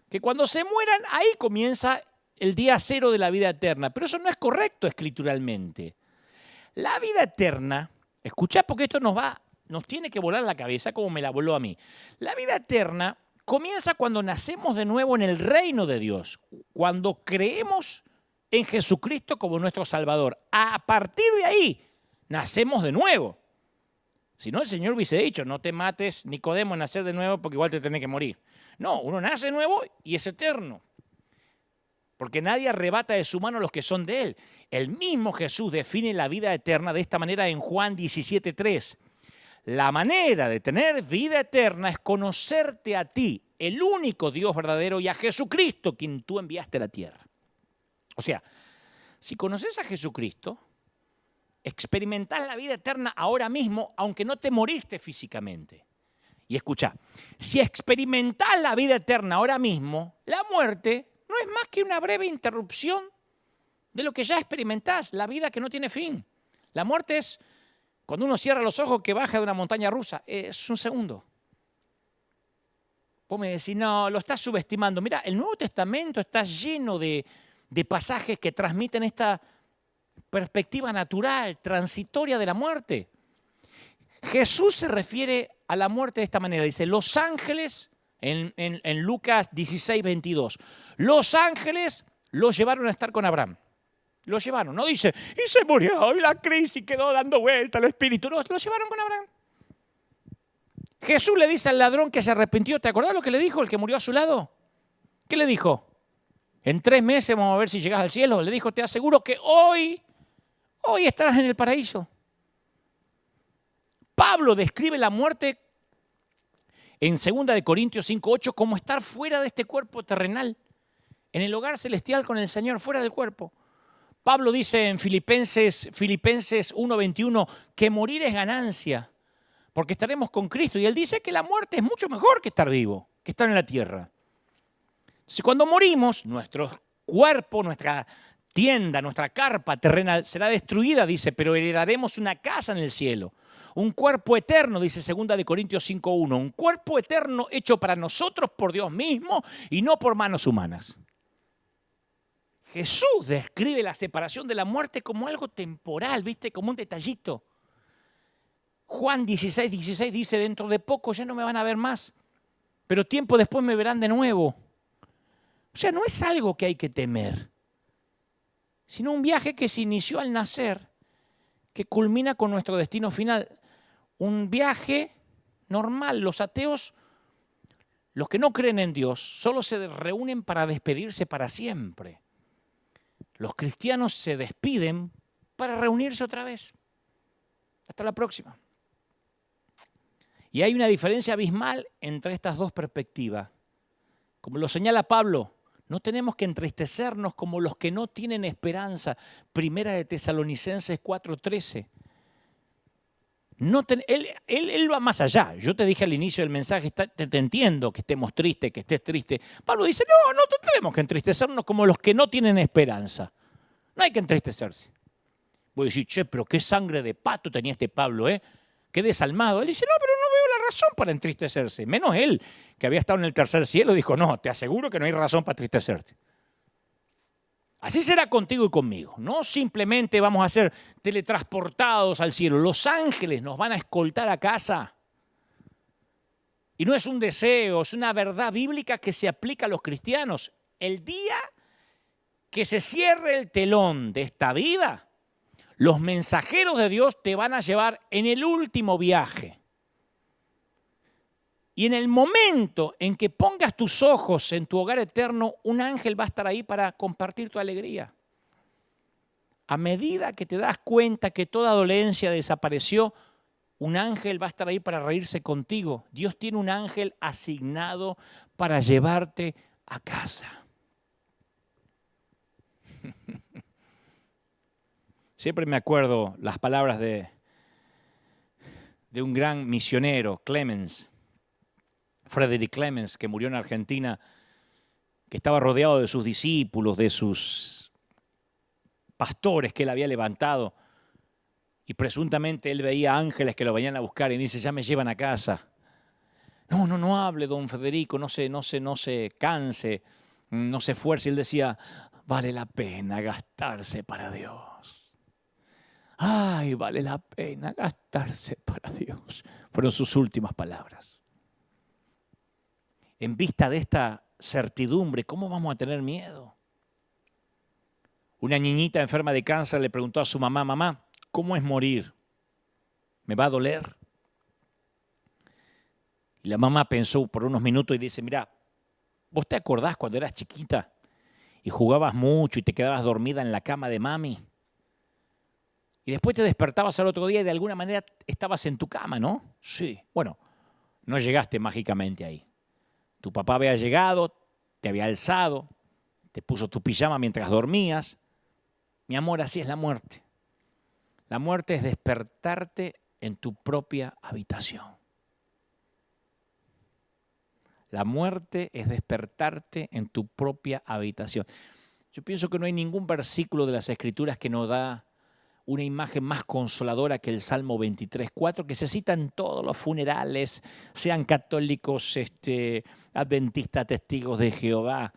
Que cuando se mueran, ahí comienza el día cero de la vida eterna. Pero eso no es correcto escrituralmente. La vida eterna, escuchá porque esto nos tiene que volar la cabeza como me la voló a mí. La vida eterna comienza cuando nacemos de nuevo en el reino de Dios, cuando creemos en Jesucristo como nuestro Salvador. A partir de ahí, nacemos de nuevo. Si no, el Señor hubiese dicho, no te mates, Nicodemo, nacer de nuevo porque igual te tenés que morir. No, uno nace de nuevo y es eterno. Porque nadie arrebata de su mano los que son de Él. El mismo Jesús define la vida eterna de esta manera en Juan 17:3. La manera de tener vida eterna es conocerte a ti, el único Dios verdadero, y a Jesucristo, quien tú enviaste a la tierra. O sea, si conoces a Jesucristo, experimentás la vida eterna ahora mismo, aunque no te moriste físicamente. Y escucha, si experimentás la vida eterna ahora mismo, la muerte no es más que una breve interrupción de lo que ya experimentás, la vida que no tiene fin. La muerte es cuando uno cierra los ojos que baja de una montaña rusa. Es un segundo. Vos me decís, no, lo estás subestimando. Mira, el Nuevo Testamento está lleno de pasajes que transmiten esta perspectiva natural, transitoria de la muerte. Jesús se refiere a la muerte de esta manera. Dice, los ángeles, en Lucas 16:22, los ángeles los llevaron a estar con Abraham. Los llevaron, no dice, y se murió, y la crisis quedó dando vuelta al espíritu. No, los llevaron con Abraham. Jesús le dice al ladrón que se arrepintió. ¿Te acordás lo que le dijo el que murió a su lado? ¿Qué le dijo? En 3 meses vamos a ver si llegás al cielo. Le dijo, te aseguro que hoy estarás en el paraíso. Pablo describe la muerte en 2 Corintios 5:8 como estar fuera de este cuerpo terrenal, en el hogar celestial con el Señor, fuera del cuerpo. Pablo dice en Filipenses 1:21 que morir es ganancia, porque estaremos con Cristo. Y él dice que la muerte es mucho mejor que estar vivo, que estar en la tierra. Entonces, cuando morimos, nuestro cuerpo, nuestra tienda, nuestra carpa terrenal será destruida, dice, pero heredaremos una casa en el cielo. Un cuerpo eterno, dice 2 Corintios 5:1, un cuerpo eterno hecho para nosotros por Dios mismo y no por manos humanas. Jesús describe la separación de la muerte como algo temporal, ¿viste? Como un detallito. Juan 16:16 dice, dentro de poco ya no me van a ver más, pero tiempo después me verán de nuevo. O sea, no es algo que hay que temer, sino un viaje que se inició al nacer, que culmina con nuestro destino final. Un viaje normal. Los ateos, los que no creen en Dios, solo se reúnen para despedirse para siempre. Los cristianos se despiden para reunirse otra vez. Hasta la próxima. Y hay una diferencia abismal entre estas dos perspectivas. Como lo señala Pablo, no tenemos que entristecernos como los que no tienen esperanza. Primera de Tesalonicenses 4:13. Él va más allá. Yo te dije al inicio del mensaje, te entiendo que estemos tristes, que estés triste. Pablo dice, no tenemos que entristecernos como los que no tienen esperanza. No hay que entristecerse. Voy a decir, che, pero qué sangre de pato tenía este Pablo, ¿eh? Qué desalmado. Él dice, no, pero no veo la razón para entristecerse. Menos él, que había estado en el tercer cielo, dijo, no, te aseguro que no hay razón para entristecerte. Así será contigo y conmigo. No simplemente vamos a ser teletransportados al cielo. Los ángeles nos van a escoltar a casa. Y no es un deseo, es una verdad bíblica que se aplica a los cristianos. El día que se cierre el telón de esta vida, los mensajeros de Dios te van a llevar en el último viaje. Y en el momento en que pongas tus ojos en tu hogar eterno, un ángel va a estar ahí para compartir tu alegría. A medida que te das cuenta que toda dolencia desapareció, un ángel va a estar ahí para reírse contigo. Dios tiene un ángel asignado para llevarte a casa. Siempre me acuerdo las palabras de un gran misionero, Clemens, Frederick Clemens, que murió en Argentina, que estaba rodeado de sus discípulos, de sus pastores que él había levantado, y presuntamente él veía ángeles que lo venían a buscar y dice, ya me llevan a casa. No hable, don Federico, no se canse, no se esfuerce. Él decía, vale la pena gastarse para Dios. Ay, vale la pena gastarse para Dios. Fueron sus últimas palabras. En vista de esta certidumbre, ¿cómo vamos a tener miedo? Una niñita enferma de cáncer le preguntó a su mamá, mamá, ¿cómo es morir? ¿Me va a doler? Y la mamá pensó por unos minutos y dice, mira, ¿vos te acordás cuando eras chiquita y jugabas mucho y te quedabas dormida en la cama de mami? Y después te despertabas al otro día y de alguna manera estabas en tu cama, ¿no? Sí. Bueno, no llegaste mágicamente ahí. Tu papá había llegado, te había alzado, te puso tu pijama mientras dormías. Mi amor, así es la muerte. La muerte es despertarte en tu propia habitación. La muerte es despertarte en tu propia habitación. Yo pienso que no hay ningún versículo de las Escrituras que nos da una imagen más consoladora que el Salmo 23:4, que se cita en todos los funerales, sean católicos, adventistas, testigos de Jehová,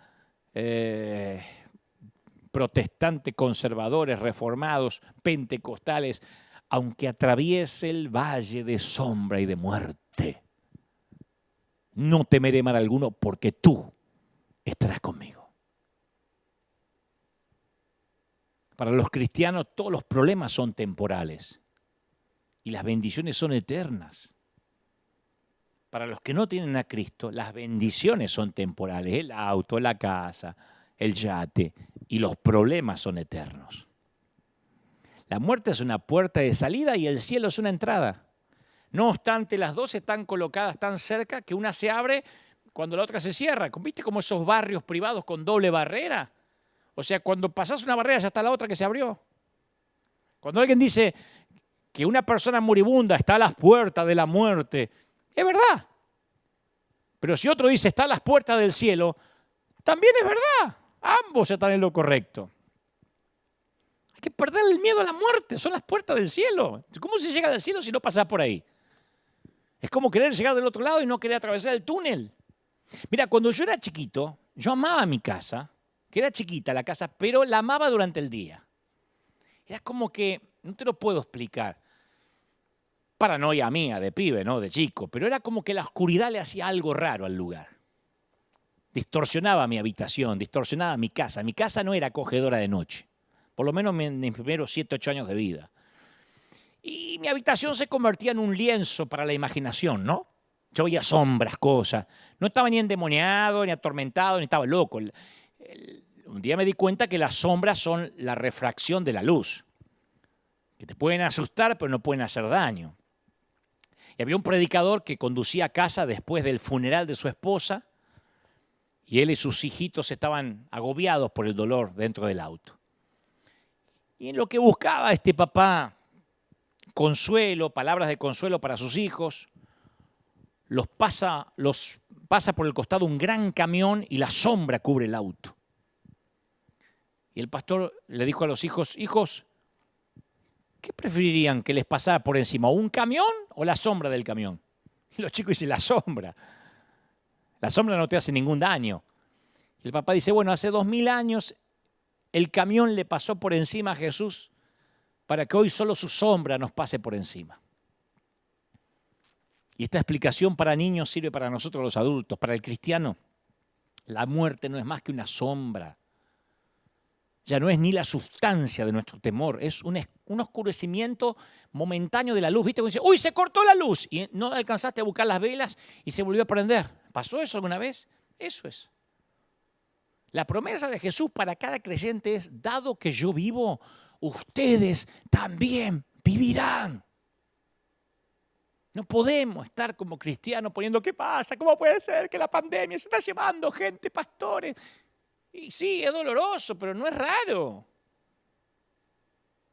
protestantes, conservadores, reformados, pentecostales, aunque atraviese el valle de sombra y de muerte, no temeré mal alguno porque tú estarás conmigo. Para los cristianos todos los problemas son temporales y las bendiciones son eternas. Para los que no tienen a Cristo, las bendiciones son temporales, el auto, la casa, el yate, y los problemas son eternos. La muerte es una puerta de salida y el cielo es una entrada. No obstante, las dos están colocadas tan cerca que una se abre cuando la otra se cierra. ¿Viste como esos barrios privados con doble barrera? O sea, cuando pasas una barrera ya está la otra que se abrió. Cuando alguien dice que una persona moribunda está a las puertas de la muerte, es verdad. Pero si otro dice está a las puertas del cielo, también es verdad. Ambos están en lo correcto. Hay que perder el miedo a la muerte, son las puertas del cielo. ¿Cómo se llega al cielo si no pasas por ahí? Es como querer llegar del otro lado y no querer atravesar el túnel. Mira, cuando yo era chiquito, yo amaba mi casa, que era chiquita la casa, pero la amaba durante el día. Era como que, no te lo puedo explicar, paranoia mía de pibe, ¿no? De chico, pero era como que la oscuridad le hacía algo raro al lugar. Distorsionaba mi habitación, distorsionaba mi casa. Mi casa no era acogedora de noche, por lo menos en mis primeros 7, 8 años de vida. Y mi habitación se convertía en un lienzo para la imaginación, ¿no? Yo veía sombras, cosas. No estaba ni endemoniado, ni atormentado, ni estaba loco. Un día me di cuenta que las sombras son la refracción de la luz, que te pueden asustar pero no pueden hacer daño. Y había un predicador que conducía a casa después del funeral de su esposa y él y sus hijitos estaban agobiados por el dolor dentro del auto. Y en lo que buscaba este papá consuelo, palabras de consuelo para sus hijos, los pasa por el costado un gran camión y la sombra cubre el auto. Y el pastor le dijo a los hijos, hijos, ¿qué preferirían que les pasara por encima, un camión o la sombra del camión? Y los chicos dicen, la sombra. La sombra no te hace ningún daño. Y el papá dice, bueno, hace 2000 años el camión le pasó por encima a Jesús para que hoy solo su sombra nos pase por encima. Y esta explicación para niños sirve para nosotros los adultos. Para el cristiano, la muerte no es más que una sombra. Ya no es ni la sustancia de nuestro temor, es un oscurecimiento momentáneo de la luz. ¿Viste? Cuando dice, ¡uy, se cortó la luz! Y no alcanzaste a buscar las velas y se volvió a prender. ¿Pasó eso alguna vez? Eso es. La promesa de Jesús para cada creyente es, dado que yo vivo, ustedes también vivirán. No podemos estar como cristianos poniendo, ¿qué pasa? ¿Cómo puede ser que la pandemia se está llevando gente, pastores? Y sí, es doloroso, pero no es raro.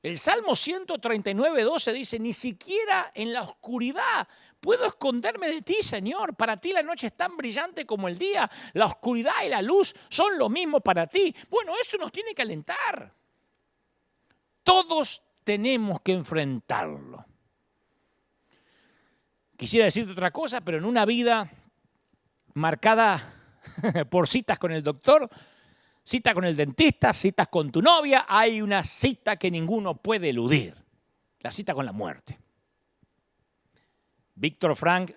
El Salmo 139, 12 dice, ni siquiera en la oscuridad puedo esconderme de ti, Señor. Para ti la noche es tan brillante como el día. La oscuridad y la luz son lo mismo para ti. Bueno, eso nos tiene que alentar. Todos tenemos que enfrentarlo. Quisiera decirte otra cosa, pero en una vida marcada por citas con el doctor, cita con el dentista, citas con tu novia, hay una cita que ninguno puede eludir, la cita con la muerte. Víctor Frank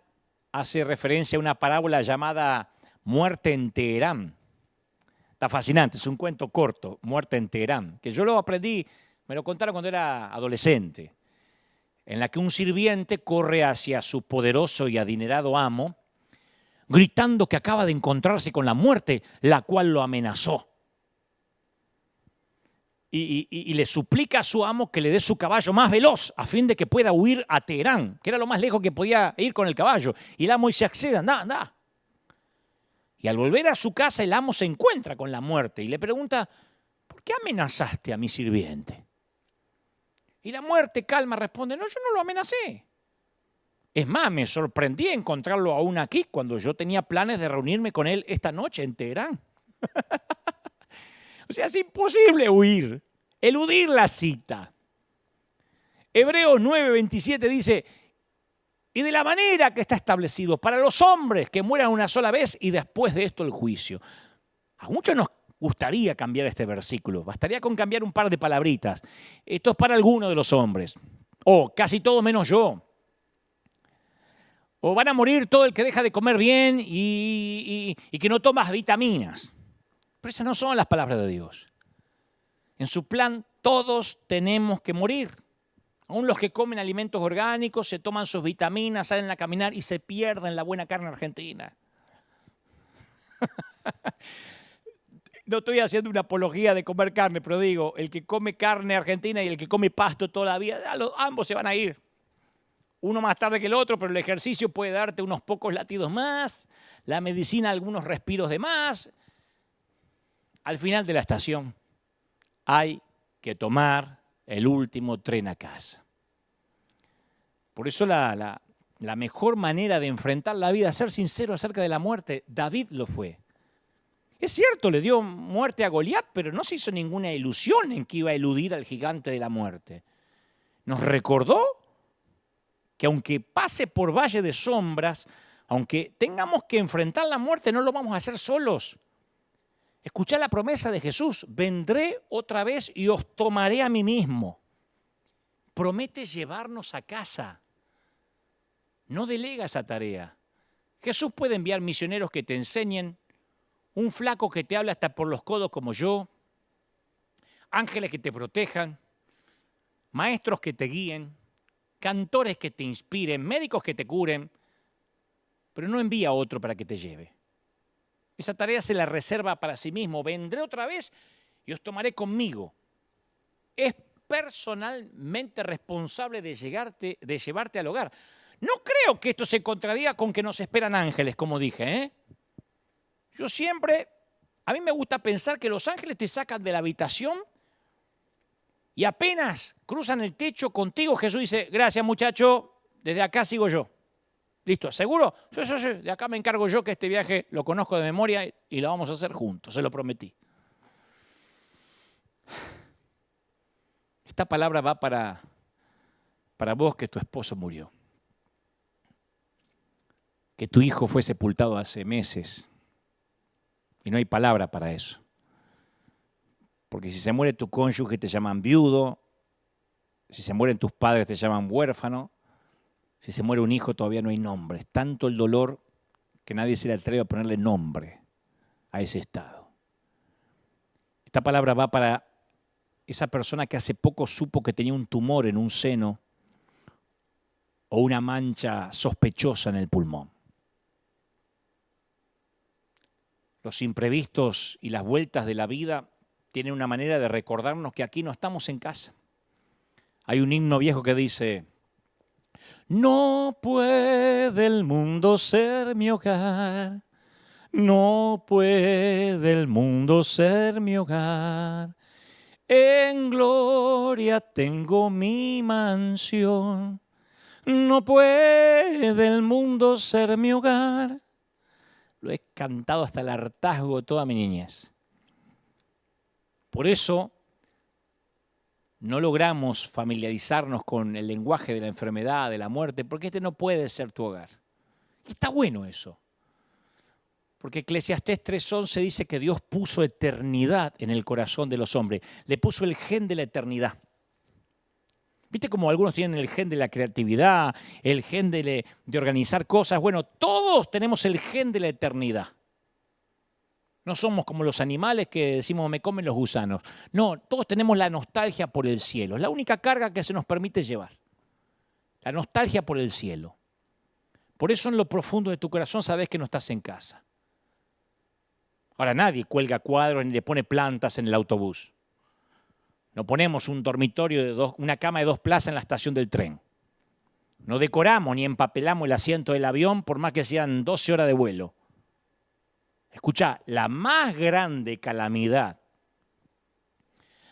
hace referencia a una parábola llamada Muerte en Teherán. Está fascinante, es un cuento corto, Muerte en Teherán, que yo lo aprendí, me lo contaron cuando era adolescente, en la que un sirviente corre hacia su poderoso y adinerado amo, gritando que acaba de encontrarse con la muerte, la cual lo amenazó. Y le suplica a su amo que le dé su caballo más veloz a fin de que pueda huir a Teherán, que era lo más lejos que podía ir con el caballo. Y el amo dice, accede, anda, anda. Y al volver a su casa, el amo se encuentra con la muerte y le pregunta, ¿por qué amenazaste a mi sirviente? Y la muerte calma responde, no, yo no lo amenacé. Es más, me sorprendí encontrarlo aún aquí cuando yo tenía planes de reunirme con él esta noche en Teherán. O sea, es imposible huir, eludir la cita. Hebreos 9:27 dice, y de la manera que está establecido para los hombres que mueran una sola vez y después de esto el juicio. A muchos nos gustaría cambiar este versículo, bastaría con cambiar un par de palabritas. Esto es para algunos de los hombres, o casi todo menos yo. O van a morir todo el que deja de comer bien y que no toma vitaminas. Pero esas no son las palabras de Dios. En su plan todos tenemos que morir. Aún los que comen alimentos orgánicos, se toman sus vitaminas, salen a caminar y se pierden la buena carne argentina. No estoy haciendo una apología de comer carne, pero digo, el que come carne argentina y el que come pasto toda la vida, ambos se van a ir. Uno más tarde que el otro, pero el ejercicio puede darte unos pocos latidos más, la medicina algunos respiros de más. Al final de la estación hay que tomar el último tren a casa. Por eso la mejor manera de enfrentar la vida es ser sincero acerca de la muerte. David lo fue. Es cierto, le dio muerte a Goliat, pero no se hizo ninguna ilusión en que iba a eludir al gigante de la muerte. Nos recordó que aunque pase por valle de sombras, aunque tengamos que enfrentar la muerte, no lo vamos a hacer solos. Escuchá la promesa de Jesús, vendré otra vez y os tomaré a mí mismo. Promete llevarnos a casa. No delega esa tarea. Jesús puede enviar misioneros que te enseñen, un flaco que te habla hasta por los codos como yo, ángeles que te protejan, maestros que te guíen, cantores que te inspiren, médicos que te curen, pero no envía a otro para que te lleve. Esa tarea se la reserva para sí mismo. Vendré otra vez y os tomaré conmigo. Es personalmente responsable de llevarte al hogar. No creo que esto se contradiga con que nos esperan ángeles, como dije, ¿eh? A mí me gusta pensar que los ángeles te sacan de la habitación y apenas cruzan el techo contigo, Jesús dice, gracias muchacho, desde acá sigo yo. ¿Listo? ¿Seguro? Sí, de acá me encargo yo que este viaje lo conozco de memoria y lo vamos a hacer juntos, se lo prometí. Esta palabra va para vos que tu esposo murió, que tu hijo fue sepultado hace meses y no hay palabra para eso. Porque si se muere tu cónyuge te llaman viudo, si se mueren tus padres te llaman huérfano, si se muere un hijo todavía no hay nombre. Es tanto el dolor que nadie se le atreve a ponerle nombre a ese estado. Esta palabra va para esa persona que hace poco supo que tenía un tumor en un seno o una mancha sospechosa en el pulmón. Los imprevistos y las vueltas de la vida tienen una manera de recordarnos que aquí no estamos en casa. Hay un himno viejo que dice: no puede el mundo ser mi hogar, no puede el mundo ser mi hogar. En gloria tengo mi mansión, no puede el mundo ser mi hogar. Lo he cantado hasta el hartazgo toda mi niñez. Por eso no logramos familiarizarnos con el lenguaje de la enfermedad, de la muerte, porque este no puede ser tu hogar. Y está bueno eso. Porque Eclesiastés 3:11 dice que Dios puso eternidad en el corazón de los hombres. Le puso el gen de la eternidad. ¿Viste cómo algunos tienen el gen de la creatividad, el gen de organizar cosas? Bueno, todos tenemos el gen de la eternidad. No somos como los animales que decimos me comen los gusanos. No, todos tenemos la nostalgia por el cielo. Es la única carga que se nos permite llevar. La nostalgia por el cielo. Por eso en lo profundo de tu corazón sabes que no estás en casa. Ahora nadie cuelga cuadros ni le pone plantas en el autobús. No ponemos un dormitorio, una cama de 2 plazas en la estación del tren. No decoramos ni empapelamos el asiento del avión por más que sean 12 horas de vuelo. Escucha, la más grande calamidad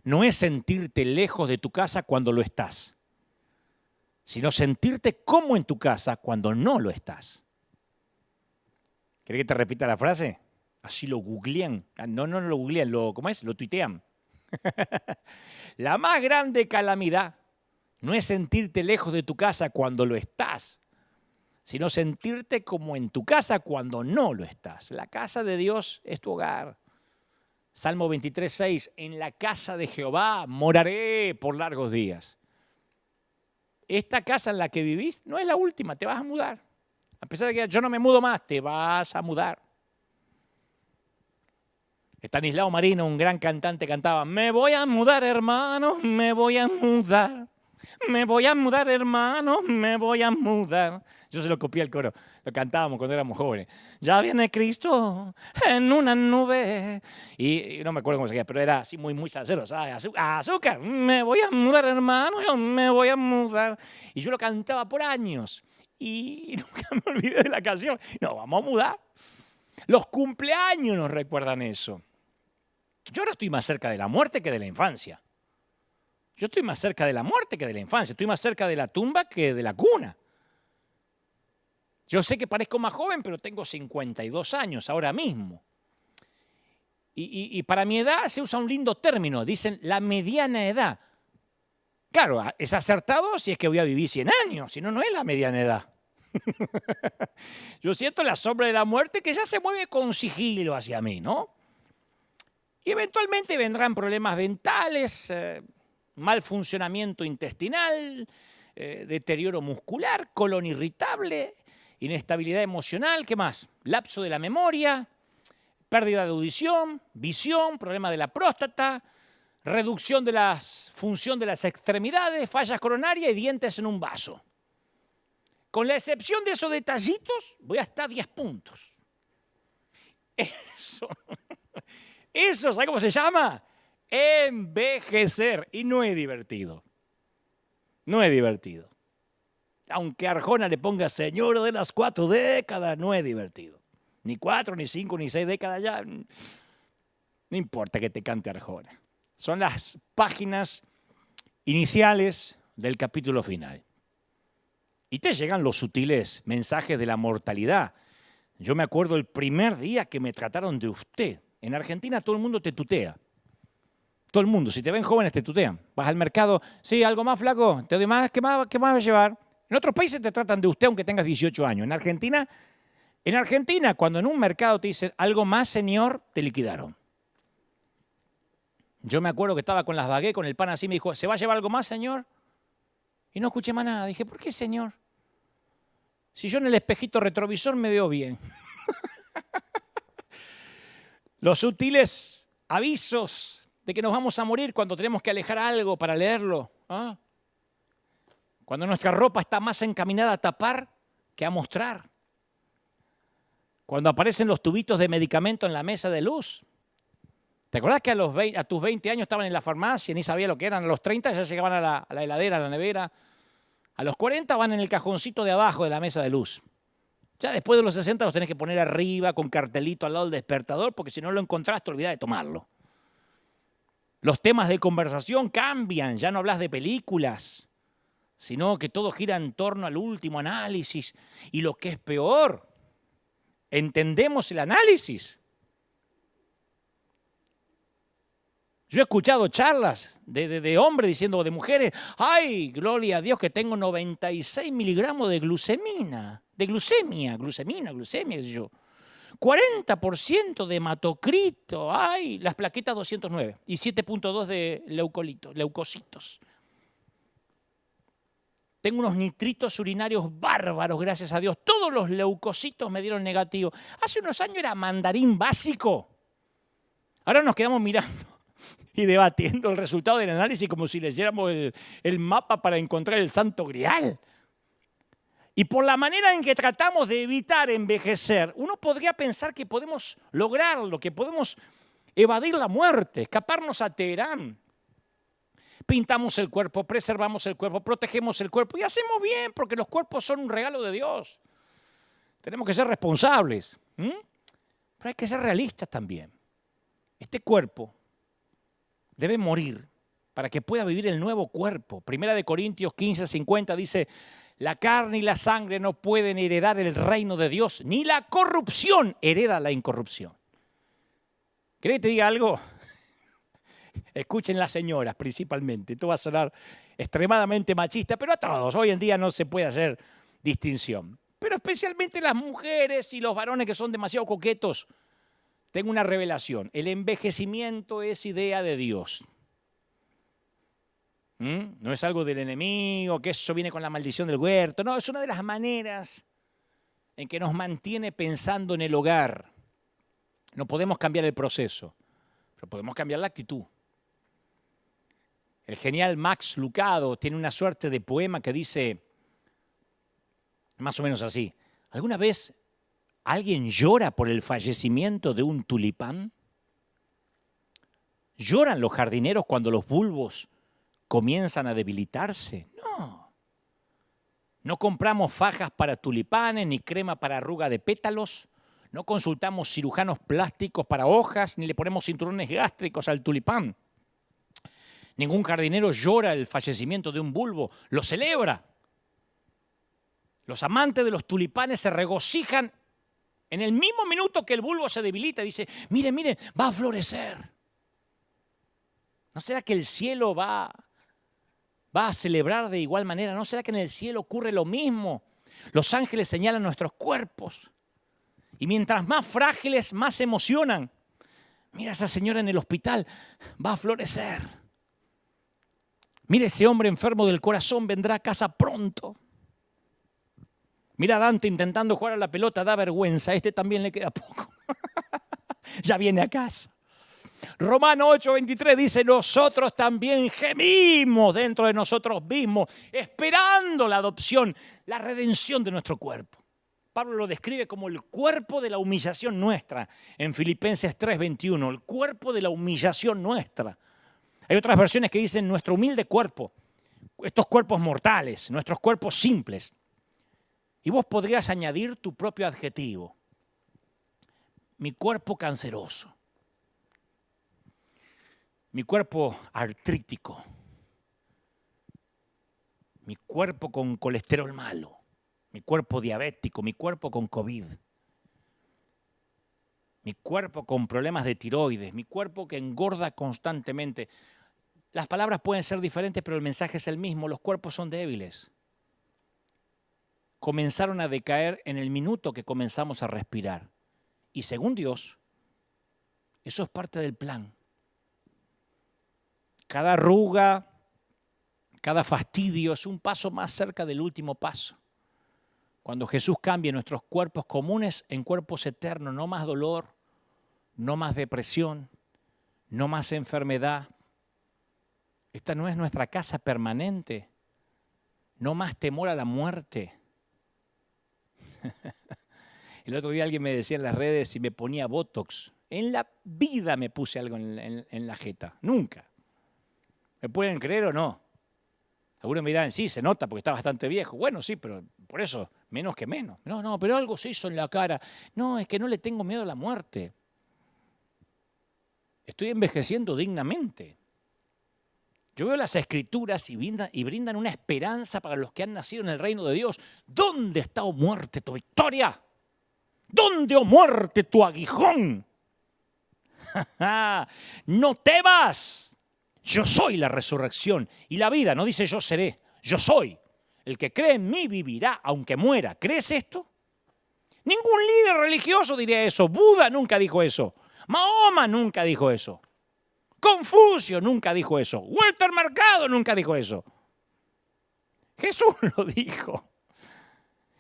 no es sentirte lejos de tu casa cuando lo estás, sino sentirte como en tu casa cuando no lo estás. ¿Querés que te repita la frase? Así lo googlean. No lo googlean, ¿cómo es? Lo tuitean. La más grande calamidad no es sentirte lejos de tu casa cuando lo estás, sino sentirte como en tu casa cuando no lo estás. La casa de Dios es tu hogar. Salmo 23:6, en la casa de Jehová moraré por largos días. Esta casa en la que vivís no es la última, te vas a mudar. A pesar de que yo no me mudo más, te vas a mudar. Estanislao Marino, un gran cantante, cantaba: me voy a mudar, hermano, me voy a mudar. Me voy a mudar, hermano, me voy a mudar. Yo se lo copié al coro, lo cantábamos cuando éramos jóvenes. Ya viene Cristo en una nube. Y no me acuerdo cómo se llama, pero era así muy salsero, ¿sabes? Azúcar, me voy a mudar, hermano, yo me voy a mudar. Y yo lo cantaba por años. Y nunca me olvidé de la canción. No, vamos a mudar. Los cumpleaños nos recuerdan eso. Yo ahora estoy más cerca de la muerte que de la infancia. Yo estoy más cerca de la muerte que de la infancia. Estoy más cerca de la tumba que de la cuna. Yo sé que parezco más joven, pero tengo 52 años ahora mismo. Y para mi edad se usa un lindo término. Dicen la mediana edad. Claro, es acertado si es que voy a vivir 100 años. Si no, no es la mediana edad. Yo siento la sombra de la muerte que ya se mueve con sigilo hacia mí, ¿no? Y eventualmente vendrán problemas dentales, mal funcionamiento intestinal, deterioro muscular, colon irritable, inestabilidad emocional, ¿qué más? Lapso de la memoria, pérdida de audición, visión, problema de la próstata, reducción de la función de las extremidades, fallas coronarias y dientes en un vaso. Con la excepción de esos detallitos, voy hasta 10 puntos. Eso, ¿sabe cómo se llama? Envejecer. Y no es divertido. No es divertido. Aunque Arjona le ponga señor de las 4 décadas, no es divertido. Ni 4, ni 5, ni 6 décadas ya. No importa que te cante Arjona. Son las páginas iniciales del capítulo final. Y te llegan los sutiles mensajes de la mortalidad. Yo me acuerdo el primer día que me trataron de usted. En Argentina todo el mundo te tutea. Todo el mundo, si te ven jóvenes te tutean. Vas al mercado, sí, algo más flaco, te doy más, ¿qué más vas a llevar? En otros países te tratan de usted aunque tengas 18 años. En Argentina, cuando en un mercado te dicen algo más, señor, te liquidaron. Yo me acuerdo que estaba con las baguettes, con el pan así, me dijo, ¿se va a llevar algo más, señor? Y no escuché más nada. Dije, ¿por qué, señor? Si yo en el espejito retrovisor me veo bien. Los sutiles avisos de que nos vamos a morir cuando tenemos que alejar algo para leerlo. ¿Ah? Cuando nuestra ropa está más encaminada a tapar que a mostrar. Cuando aparecen los tubitos de medicamento en la mesa de luz. ¿Te acordás que a tus 20 años estaban en la farmacia y ni sabía lo que eran? A los 30 ya llegaban a la heladera, a la nevera. A los 40 van en el cajoncito de abajo de la mesa de luz. Ya después de los 60 los tenés que poner arriba con cartelito al lado del despertador porque si no lo encontrás te olvidás de tomarlo. Los temas de conversación cambian, ya no hablas de películas, sino que todo gira en torno al último análisis. Y lo que es peor, entendemos el análisis. Yo he escuchado charlas de hombres diciendo, de mujeres, ¡ay, gloria a Dios que tengo 96 miligramos de glucemia, qué sé yo! 40% de hematocrito, ¡ay! Las plaquetas 209 y 7.2 de leucocitos. Tengo unos nitritos urinarios bárbaros, gracias a Dios. Todos los leucocitos me dieron negativo. Hace unos años era mandarín básico. Ahora nos quedamos mirando y debatiendo el resultado del análisis como si leyéramos el mapa para encontrar el santo grial. Y por la manera en que tratamos de evitar envejecer, uno podría pensar que podemos lograrlo, que podemos evadir la muerte, escaparnos a Teherán. Pintamos el cuerpo, preservamos el cuerpo, protegemos el cuerpo y hacemos bien porque los cuerpos son un regalo de Dios. Tenemos que ser responsables, pero hay que ser realistas también. Este cuerpo debe morir para que pueda vivir el nuevo cuerpo. Primera de Corintios 15:50 dice, la carne y la sangre no pueden heredar el reino de Dios, ni la corrupción hereda la incorrupción. ¿Querés que te diga algo? Escuchen las señoras principalmente. Esto va a sonar extremadamente machista, pero a todos. Hoy en día no se puede hacer distinción. Pero especialmente las mujeres y los varones que son demasiado coquetos. Tengo una revelación. El envejecimiento es idea de Dios. No es algo del enemigo, que eso viene con la maldición del huerto. No, es una de las maneras en que nos mantiene pensando en el hogar. No podemos cambiar el proceso, pero podemos cambiar la actitud. El genial Max Lucado tiene una suerte de poema que dice, más o menos así, ¿alguna vez alguien llora por el fallecimiento de un tulipán? ¿Lloran los jardineros cuando los bulbos comienzan a debilitarse? No. No compramos fajas para tulipanes ni crema para arruga de pétalos. No consultamos cirujanos plásticos para hojas ni le ponemos cinturones gástricos al tulipán. Ningún jardinero llora el fallecimiento de un bulbo, lo celebra. Los amantes de los tulipanes se regocijan en el mismo minuto que el bulbo se debilita. Dice, mire, va a florecer. ¿No será que el cielo va a celebrar de igual manera? ¿No será que en el cielo ocurre lo mismo? Los ángeles señalan nuestros cuerpos. Y mientras más frágiles, más se emocionan. Mira, esa señora en el hospital va a florecer. Mira, ese hombre enfermo del corazón vendrá a casa pronto. Mira a Dante intentando jugar a la pelota, da vergüenza. A este también le queda poco. Ya viene a casa. Romanos 8:23 dice, nosotros también gemimos dentro de nosotros mismos, esperando la adopción, la redención de nuestro cuerpo. Pablo lo describe como el cuerpo de la humillación nuestra, en Filipenses 3:21, el cuerpo de la humillación nuestra. Hay otras versiones que dicen nuestro humilde cuerpo, estos cuerpos mortales, nuestros cuerpos simples. Y vos podrías añadir tu propio adjetivo. Mi cuerpo canceroso. Mi cuerpo artrítico. Mi cuerpo con colesterol malo. Mi cuerpo diabético. Mi cuerpo con COVID. Mi cuerpo con problemas de tiroides. Mi cuerpo que engorda constantemente. Las palabras pueden ser diferentes, pero el mensaje es el mismo. Los cuerpos son débiles. Comenzaron a decaer en el minuto que comenzamos a respirar. Y según Dios, eso es parte del plan. Cada arruga, cada fastidio es un paso más cerca del último paso. Cuando Jesús cambie nuestros cuerpos comunes en cuerpos eternos, no más dolor, no más depresión, no más enfermedad. Esta no es nuestra casa permanente. No más temor a la muerte. El otro día alguien me decía en las redes si me ponía Botox. En la vida me puse algo en la jeta. Nunca. ¿Me pueden creer o no? Algunos me dirán, sí, se nota porque está bastante viejo. Bueno, sí, pero por eso, menos que menos. No, pero algo se hizo en la cara. No, es que no le tengo miedo a la muerte. Estoy envejeciendo dignamente. Yo veo las Escrituras y brindan una esperanza para los que han nacido en el reino de Dios. ¿Dónde está, oh muerte, tu victoria? ¿Dónde, oh muerte, tu aguijón? No temas. Yo soy la resurrección y la vida. No dice yo seré, yo soy. El que cree en mí vivirá aunque muera. ¿Crees esto? Ningún líder religioso diría eso. Buda nunca dijo eso. Mahoma nunca dijo eso. Confucio nunca dijo eso. Walter Mercado nunca dijo eso. Jesús lo dijo.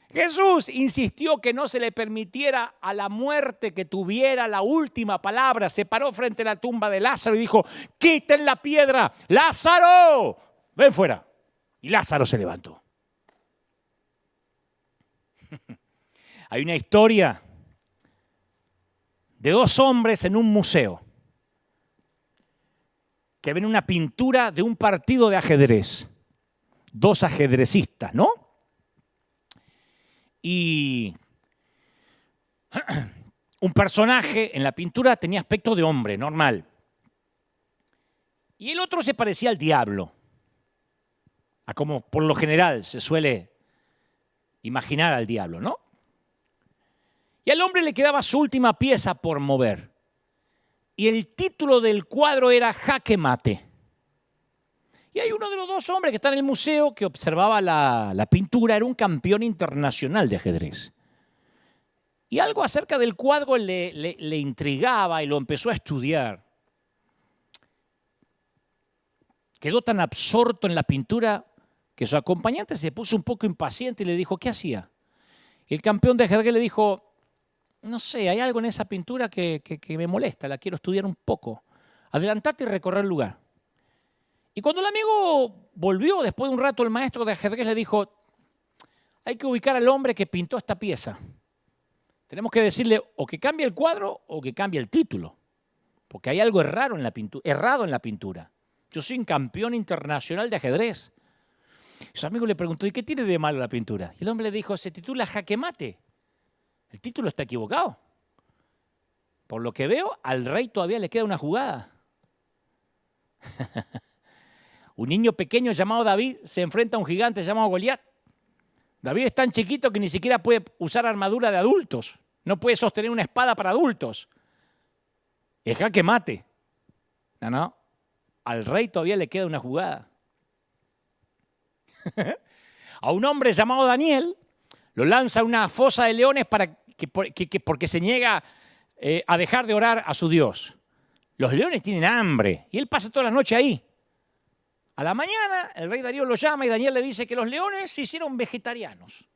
Jesús insistió que no se le permitiera a la muerte que tuviera la última palabra. Se paró frente a la tumba de Lázaro y dijo, quiten la piedra. ¡Lázaro! Ven fuera. Y Lázaro se levantó. Hay una historia de dos hombres en un museo que ven una pintura de un partido de ajedrez. Dos ajedrecistas, ¿no? Y un personaje en la pintura tenía aspecto de hombre, normal. Y el otro se parecía al diablo, a como por lo general se suele imaginar al diablo, ¿no? Y al hombre le quedaba su última pieza por mover. Y el título del cuadro era Jaque Mate. Y hay uno de los dos hombres que está en el museo que observaba la pintura, era un campeón internacional de ajedrez. Y algo acerca del cuadro le intrigaba y lo empezó a estudiar. Quedó tan absorto en la pintura que su acompañante se puso un poco impaciente y le dijo, ¿qué hacía? Y el campeón de ajedrez le dijo, no sé, hay algo en esa pintura que me molesta, la quiero estudiar un poco. Adelantate y recorre el lugar. Y cuando el amigo volvió, después de un rato, el maestro de ajedrez le dijo, hay que ubicar al hombre que pintó esta pieza. Tenemos que decirle o que cambie el cuadro o que cambie el título, porque hay algo errado en la pintura. Yo soy un campeón internacional de ajedrez. Y su amigo le preguntó, ¿y qué tiene de malo la pintura? Y el hombre le dijo, se titula Jaque Mate. El título está equivocado. Por lo que veo, al rey todavía le queda una jugada. Un niño pequeño llamado David se enfrenta a un gigante llamado Goliat. David es tan chiquito que ni siquiera puede usar armadura de adultos. No puede sostener una espada para adultos. Es jaque mate. No. Al rey todavía le queda una jugada. A un hombre llamado Daniel lo lanza a una fosa de leones porque se niega a dejar de orar a su Dios. Los leones tienen hambre y él pasa toda la noche ahí. A la mañana el rey Darío lo llama y Daniel le dice que los leones se hicieron vegetarianos.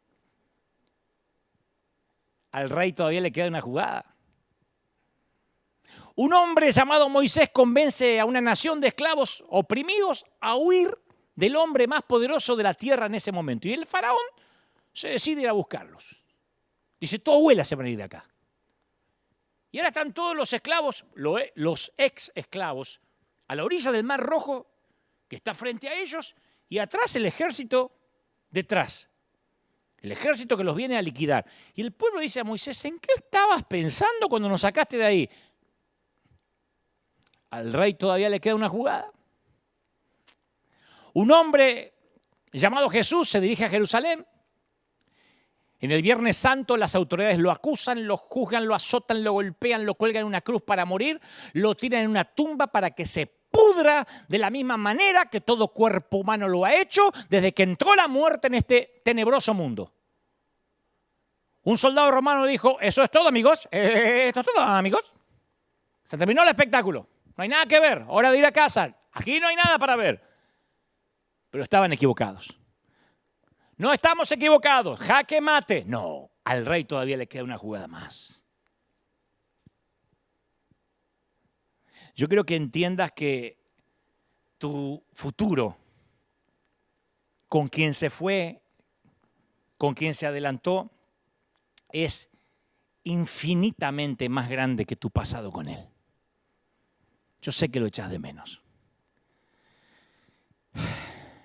Al rey todavía le queda una jugada. Un hombre llamado Moisés convence a una nación de esclavos oprimidos a huir del hombre más poderoso de la tierra en ese momento. Y el faraón se decide ir a buscarlos. Dice, tu abuela se van a ir de acá. Y ahora están todos los esclavos, los ex esclavos, a la orilla del Mar Rojo, que está frente a ellos, y atrás el ejército detrás. El ejército que los viene a liquidar. Y el pueblo dice a Moisés, ¿en qué estabas pensando cuando nos sacaste de ahí? Al rey todavía le queda una jugada. Un hombre llamado Jesús se dirige a Jerusalén. En el Viernes Santo las autoridades lo acusan, lo juzgan, lo azotan, lo golpean, lo cuelgan en una cruz para morir, lo tiran en una tumba para que se pudra de la misma manera que todo cuerpo humano lo ha hecho desde que entró la muerte en este tenebroso mundo. Un soldado romano dijo, eso es todo, amigos, esto es todo, amigos. Se terminó el espectáculo, no hay nada que ver, hora de ir a casa. Aquí no hay nada para ver. Pero estaban equivocados. No estamos equivocados. Jaque mate. No, al rey todavía le queda una jugada más. Yo quiero que entiendas que tu futuro, con quien se fue, con quien se adelantó, es infinitamente más grande que tu pasado con él. Yo sé que lo echas de menos.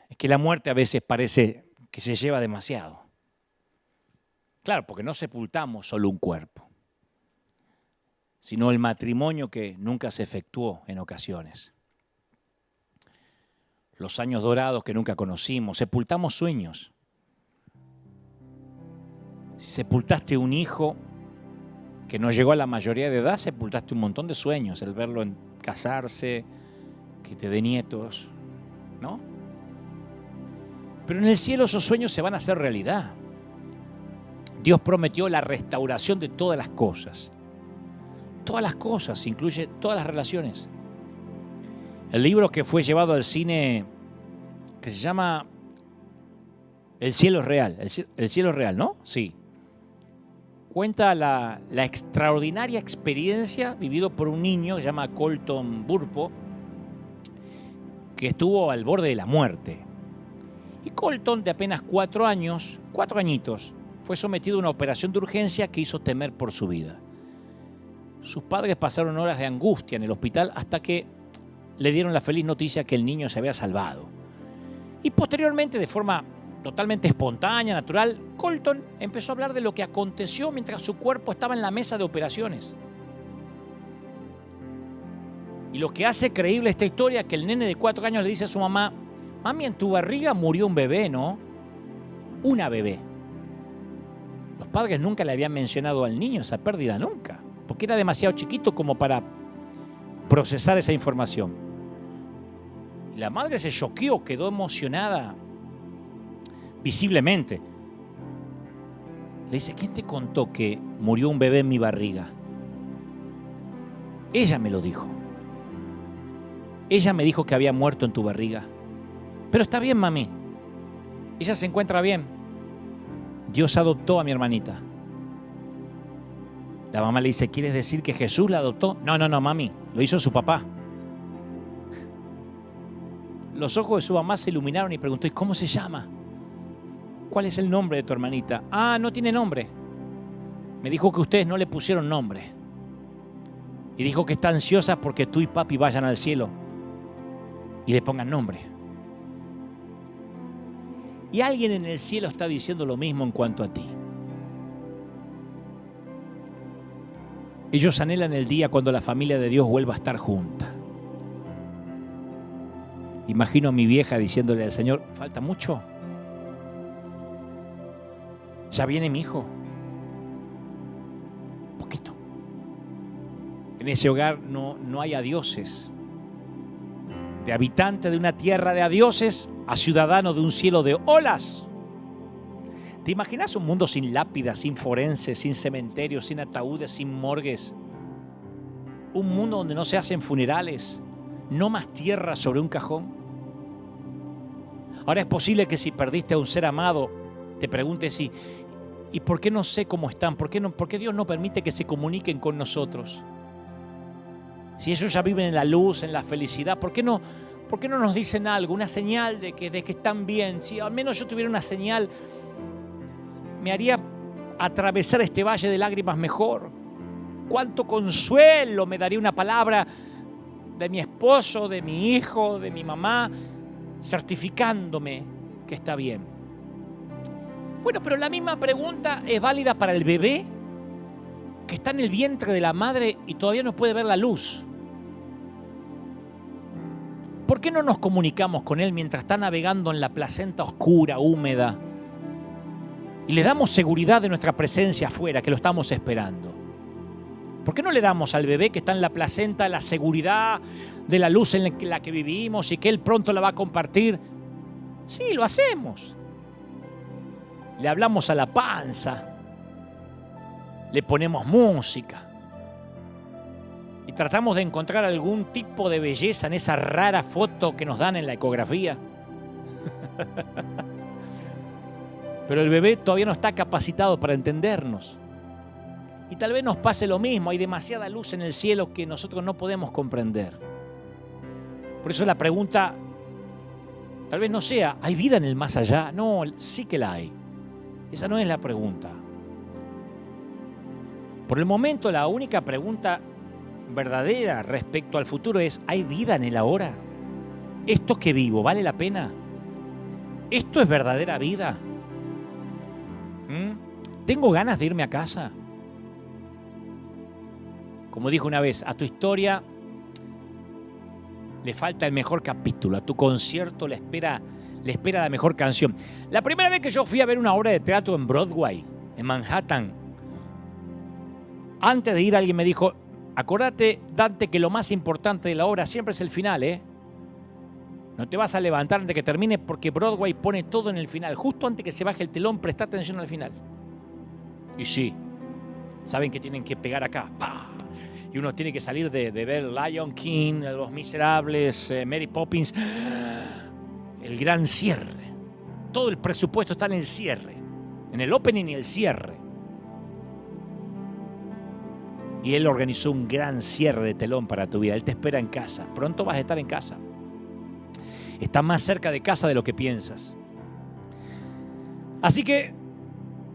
Es que la muerte a veces parece que se lleva demasiado. Claro, porque no sepultamos solo un cuerpo, sino el matrimonio que nunca se efectuó en ocasiones. Los años dorados que nunca conocimos, sepultamos sueños. Si sepultaste un hijo que no llegó a la mayoría de edad, sepultaste un montón de sueños, el verlo casarse, que te dé nietos, ¿no? Pero en el cielo esos sueños se van a hacer realidad. Dios prometió la restauración de todas las cosas. Todas las cosas, incluye todas las relaciones. El libro que fue llevado al cine, que se llama El cielo es real. El cielo es real, ¿no? Sí. Cuenta la extraordinaria experiencia vivida por un niño que se llama Colton Burpo, que estuvo al borde de la muerte. Y Colton, de apenas 4 añitos, fue sometido a una operación de urgencia que hizo temer por su vida. Sus padres pasaron horas de angustia en el hospital hasta que le dieron la feliz noticia que el niño se había salvado. Y posteriormente, de forma totalmente espontánea, natural, Colton empezó a hablar de lo que aconteció mientras su cuerpo estaba en la mesa de operaciones. Y lo que hace creíble esta historia es que el nene de 4 años le dice a su mamá: mami, en tu barriga murió un bebé, ¿no? Una bebé. Los padres nunca le habían mencionado al niño esa pérdida, nunca, porque era demasiado chiquito como para procesar esa información. Y la madre se choqueó, quedó emocionada, visiblemente. Le dice: ¿quién te contó que murió un bebé en mi barriga? Ella me lo dijo. Ella me dijo que había muerto en tu barriga. Pero está bien, mami. Ella se encuentra bien. Dios adoptó a mi hermanita. La mamá le dice: ¿quieres decir que Jesús la adoptó? No, mami. Lo hizo su papá. Los ojos de su mamá se iluminaron y preguntó: ¿y cómo se llama? ¿Cuál es el nombre de tu hermanita? Ah, no tiene nombre. Me dijo que ustedes no le pusieron nombre. Y dijo que está ansiosa porque tú y papi vayan al cielo y le pongan nombre. Y alguien en el cielo está diciendo lo mismo en cuanto a ti. Ellos anhelan el día cuando la familia de Dios vuelva a estar junta. Imagino a mi vieja diciéndole al Señor: ¿falta mucho? ¿Ya viene mi hijo? Poquito. En ese hogar no hay adioses. De habitante de una tierra de adioses a ciudadano de un cielo de olas. ¿Te imaginas un mundo sin lápidas, sin forenses, sin cementerios, sin ataúdes, sin morgues? Un mundo donde no se hacen funerales, no más tierra sobre un cajón. Ahora es posible que si perdiste a un ser amado, te preguntes: ¿y por qué no sé cómo están? ¿Por qué Dios no permite que se comuniquen con nosotros? Si ellos ya viven en la luz, en la felicidad, ¿por qué no nos dicen algo? Una señal de que están bien. Si al menos yo tuviera una señal, me haría atravesar este valle de lágrimas mejor. Cuánto consuelo me daría una palabra de mi esposo, de mi hijo, de mi mamá, certificándome que está bien. Bueno, pero la misma pregunta es válida para el bebé que está en el vientre de la madre y todavía no puede ver la luz. ¿Por qué no nos comunicamos con él mientras está navegando en la placenta oscura, húmeda? Y le damos seguridad de nuestra presencia afuera, que lo estamos esperando. ¿Por qué no le damos al bebé que está en la placenta la seguridad de la luz en la que vivimos y que él pronto la va a compartir? Sí, lo hacemos. Le hablamos a la panza. Le ponemos música. y tratamos de encontrar algún tipo de belleza en esa rara foto que nos dan en la ecografía. Pero el bebé todavía no está capacitado para entendernos. Y tal vez nos pase lo mismo, hay demasiada luz en el cielo que nosotros no podemos comprender. Por eso la pregunta tal vez no sea, ¿hay vida en el más allá? No, sí que la hay. Esa no es la pregunta. Por el momento, la única pregunta verdadera respecto al futuro es, ¿hay vida en el ahora? ¿Esto que vivo vale la pena? ¿Esto es verdadera vida? ¿Tengo ganas de irme a casa? Como dijo una vez, a tu historia le falta el mejor capítulo, a tu concierto le espera la mejor canción. La primera vez que yo fui a ver una obra de teatro en Broadway, en Manhattan, antes de ir alguien me dijo, acordate, Dante, que lo más importante de la obra siempre es el final, ¿eh? No te vas a levantar antes de que termine porque Broadway pone todo en el final. Justo antes que se baje el telón, presta atención al final. Y sí, saben que tienen que pegar acá. ¡Pah! Y uno tiene que salir de ver Lion King, Los Miserables, Mary Poppins. El gran cierre. Todo el presupuesto está en el cierre. En el opening y el cierre. Y Él organizó un gran cierre de telón para tu vida. Él te espera en casa. Pronto vas a estar en casa. Está más cerca de casa de lo que piensas. Así que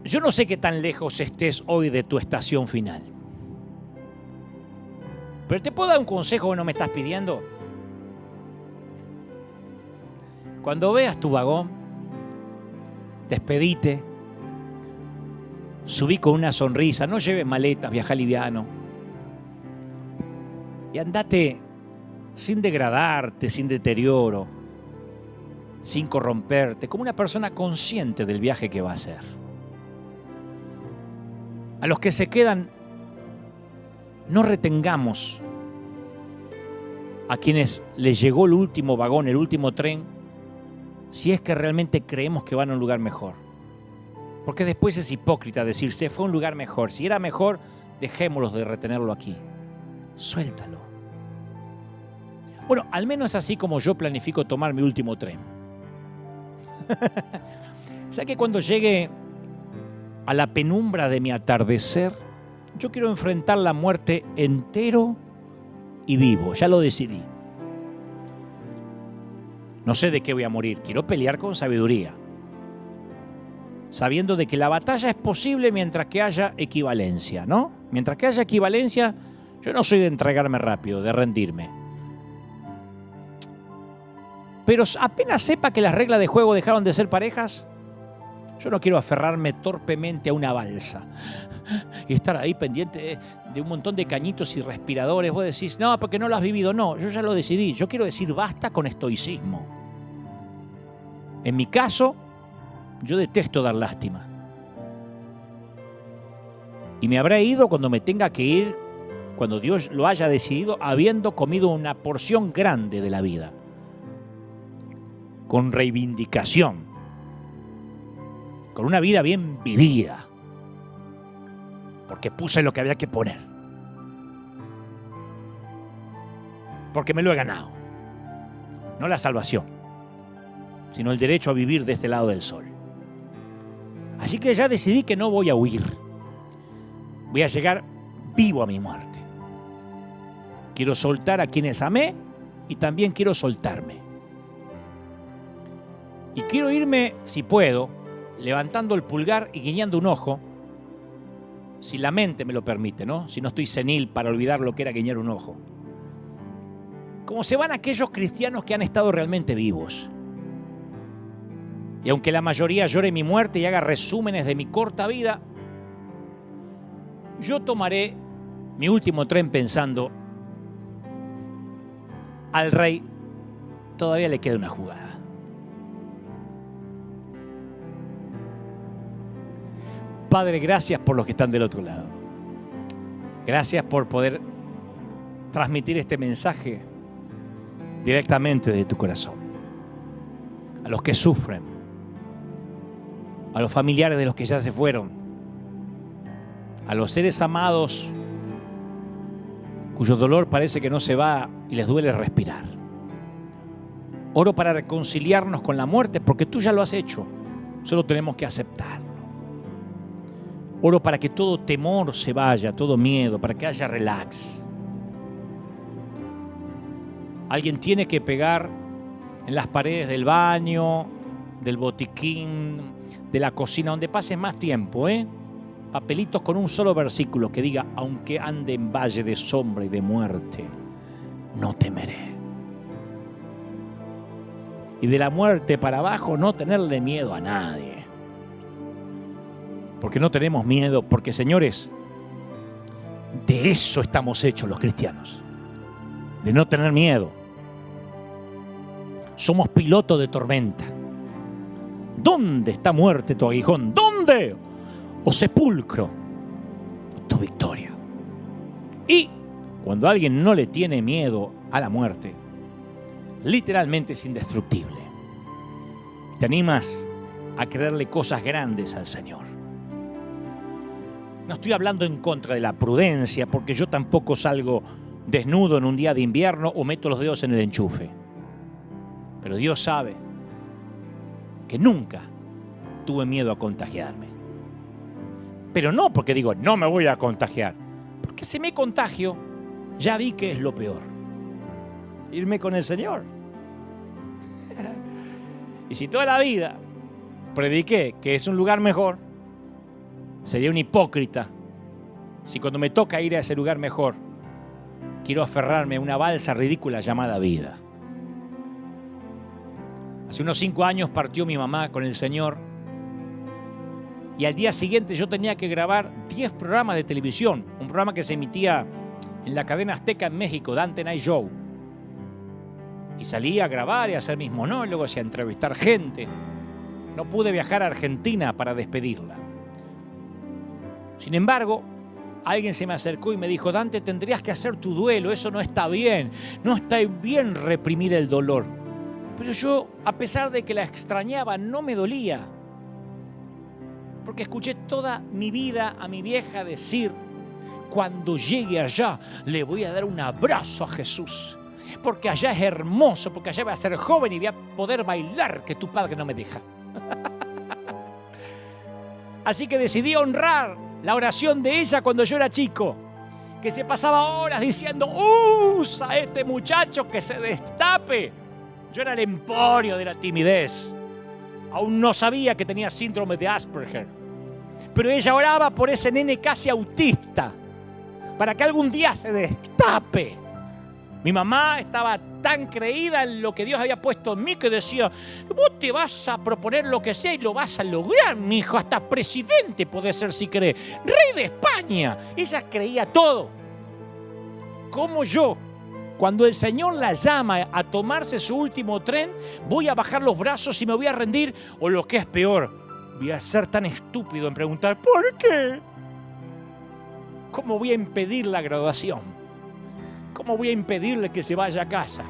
yo no sé qué tan lejos estés hoy de tu estación final. Pero te puedo dar un consejo que no me estás pidiendo. Cuando veas tu vagón, despedite, subí con una sonrisa, no lleves maletas, viaja liviano. Y andate sin degradarte, sin deterioro, sin corromperte, como una persona consciente del viaje que va a hacer. A los que se quedan, no retengamos a quienes les llegó el último vagón, el último tren, si es que realmente creemos que van a un lugar mejor. Porque después es hipócrita decir, se fue a un lugar mejor. Si era mejor, dejémoslos de retenerlo aquí. Suéltalo. Bueno, al menos así como yo planifico tomar mi último tren. O sea que cuando llegue a la penumbra de mi atardecer, yo quiero enfrentar la muerte entero y vivo. Ya lo decidí. No sé de qué voy a morir. Quiero pelear con sabiduría, sabiendo de que la batalla es posible mientras que haya equivalencia, ¿no? Mientras que haya equivalencia, yo no soy de entregarme rápido, de rendirme. Pero apenas sepa que las reglas de juego dejaron de ser parejas, yo no quiero aferrarme torpemente a una balsa y estar ahí pendiente de un montón de cañitos y respiradores. Vos decís, no, porque no lo has vivido. No, yo ya lo decidí. Yo quiero decir basta con estoicismo. En mi caso, yo detesto dar lástima. Y me habré ido cuando me tenga que ir, cuando Dios lo haya decidido, habiendo comido una porción grande de la vida. Con reivindicación. Con una vida bien vivida. Porque puse lo que había que poner. Porque me lo he ganado. No la salvación, sino el derecho a vivir de este lado del sol. Así que ya decidí que no voy a huir. Voy a llegar vivo a mi muerte. Quiero soltar a quienes amé y también quiero soltarme. Y quiero irme, si puedo, levantando el pulgar y guiñando un ojo, si la mente me lo permite, ¿no? Si no estoy senil para olvidar lo que era guiñar un ojo. Como se van aquellos cristianos que han estado realmente vivos. Y aunque la mayoría llore mi muerte y haga resúmenes de mi corta vida, yo tomaré mi último tren pensando, al rey todavía le queda una jugada. Padre, gracias por los que están del otro lado. Gracias por poder transmitir este mensaje directamente de tu corazón. A los que sufren, a los familiares de los que ya se fueron, a los seres amados cuyo dolor parece que no se va y les duele respirar. Oro para reconciliarnos con la muerte, porque tú ya lo has hecho, solo tenemos que aceptarlo. Oro para que todo temor se vaya, todo miedo, para que haya relax. Alguien tiene que pegar en las paredes del baño, del botiquín, de la cocina, donde pases más tiempo, papelitos con un solo versículo que diga: aunque ande en valle de sombra y de muerte, no temeré. Y de la muerte para abajo no tenerle miedo a nadie. Porque no tenemos miedo, porque, señores, de eso estamos hechos los cristianos, de no tener miedo. Somos pilotos de tormenta. ¿Dónde está, muerte, tu aguijón? ¿Dónde, o sepulcro, tu victoria? Y cuando alguien no le tiene miedo a la muerte, literalmente es indestructible. Te animas a creerle cosas grandes al Señor. No estoy hablando en contra de la prudencia, porque yo tampoco salgo desnudo en un día de invierno o meto los dedos en el enchufe. Pero Dios sabe que nunca tuve miedo a contagiarme. Pero no porque digo, no me voy a contagiar. Porque si me contagio, ya vi que es lo peor. Irme con el Señor. Y si toda la vida prediqué que es un lugar mejor, sería un hipócrita si cuando me toca ir a ese lugar mejor, quiero aferrarme a una balsa ridícula llamada vida. Hace unos 5 años partió mi mamá con el Señor y al día siguiente yo tenía que grabar 10 programas de televisión, un programa que se emitía en la cadena Azteca en México, Dante Night Show. Y salí a grabar y a hacer mis monólogos y a entrevistar gente. No pude viajar a Argentina para despedirla. Sin embargo, alguien se me acercó y me dijo: Dante, tendrías que hacer tu duelo, eso no está bien. No está bien reprimir el dolor. Pero yo, a pesar de que la extrañaba, no me dolía. Porque escuché toda mi vida a mi vieja decir: cuando llegue allá, le voy a dar un abrazo a Jesús. Porque allá es hermoso, porque allá voy a ser joven y voy a poder bailar, que tu padre no me deja. Así que decidí honrar la oración de ella cuando yo era chico, que se pasaba horas diciendo: usa a este muchacho que se destape. Yo era el emporio de la timidez. Aún no sabía que tenía síndrome de Asperger. Pero ella oraba por ese nene casi autista, para que algún día se destape. Mi mamá estaba tan creída en lo que Dios había puesto en mí que decía: vos te vas a proponer lo que sea y lo vas a lograr, mi hijo. Hasta presidente podés ser si querés. Rey de España. Ella creía todo. Como yo, cuando el Señor la llama a tomarse su último tren, voy a bajar los brazos y me voy a rendir, o lo que es peor, voy a ser tan estúpido en preguntar: ¿por qué? ¿Cómo voy a impedir la graduación? ¿Cómo voy a impedirle que se vaya a casa?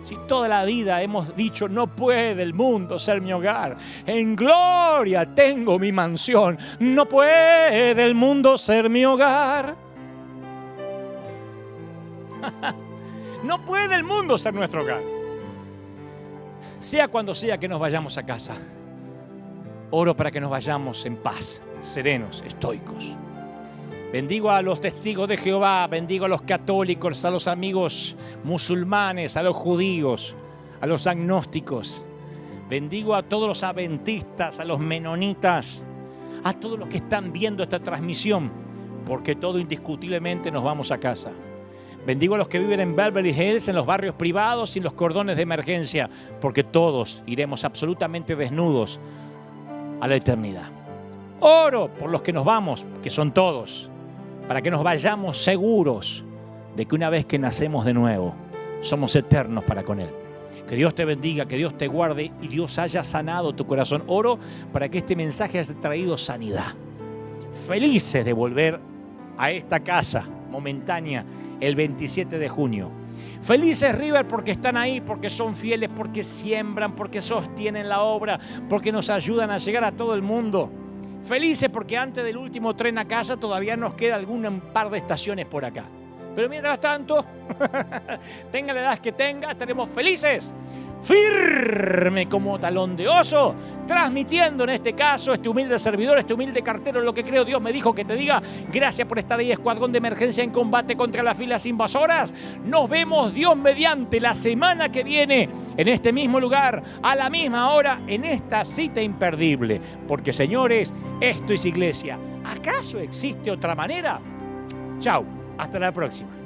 Si toda la vida hemos dicho: no puede el mundo ser mi hogar, en gloria tengo mi mansión, no puede el mundo ser mi hogar. No puede el mundo ser nuestro hogar. Sea cuando sea que nos vayamos a casa, oro para que nos vayamos en paz, serenos, estoicos. Bendigo a los testigos de Jehová, bendigo a los católicos, a los amigos musulmanes, a los judíos, a los agnósticos. Bendigo a todos los adventistas, a los menonitas, a todos los que están viendo esta transmisión, porque todos indiscutiblemente nos vamos a casa. Bendigo a los que viven en Beverly Hills, en los barrios privados y en los cordones de emergencia, porque todos iremos absolutamente desnudos a la eternidad. Oro por los que nos vamos, que son todos, para que nos vayamos seguros de que una vez que nacemos de nuevo, somos eternos para con Él. Que Dios te bendiga, que Dios te guarde y Dios haya sanado tu corazón. Oro para que este mensaje haya traído sanidad. Felices de volver a esta casa momentánea el 27 de junio. Felices, River, porque están ahí, porque son fieles, porque siembran, porque sostienen la obra, porque nos ayudan a llegar a todo el mundo. Felices porque antes del último tren a casa todavía nos queda un par de estaciones por acá. Pero mientras tanto, tenga la edad que tenga, estaremos felices, firme como talón de oso, transmitiendo en este caso este humilde servidor, este humilde cartero, lo que creo Dios me dijo que te diga. Gracias por estar ahí, escuadrón de emergencia en combate contra las filas invasoras. Nos vemos, Dios mediante, la semana que viene en este mismo lugar, a la misma hora, en esta cita imperdible. Porque, señores, esto es iglesia. ¿Acaso existe otra manera? Chau, hasta la próxima.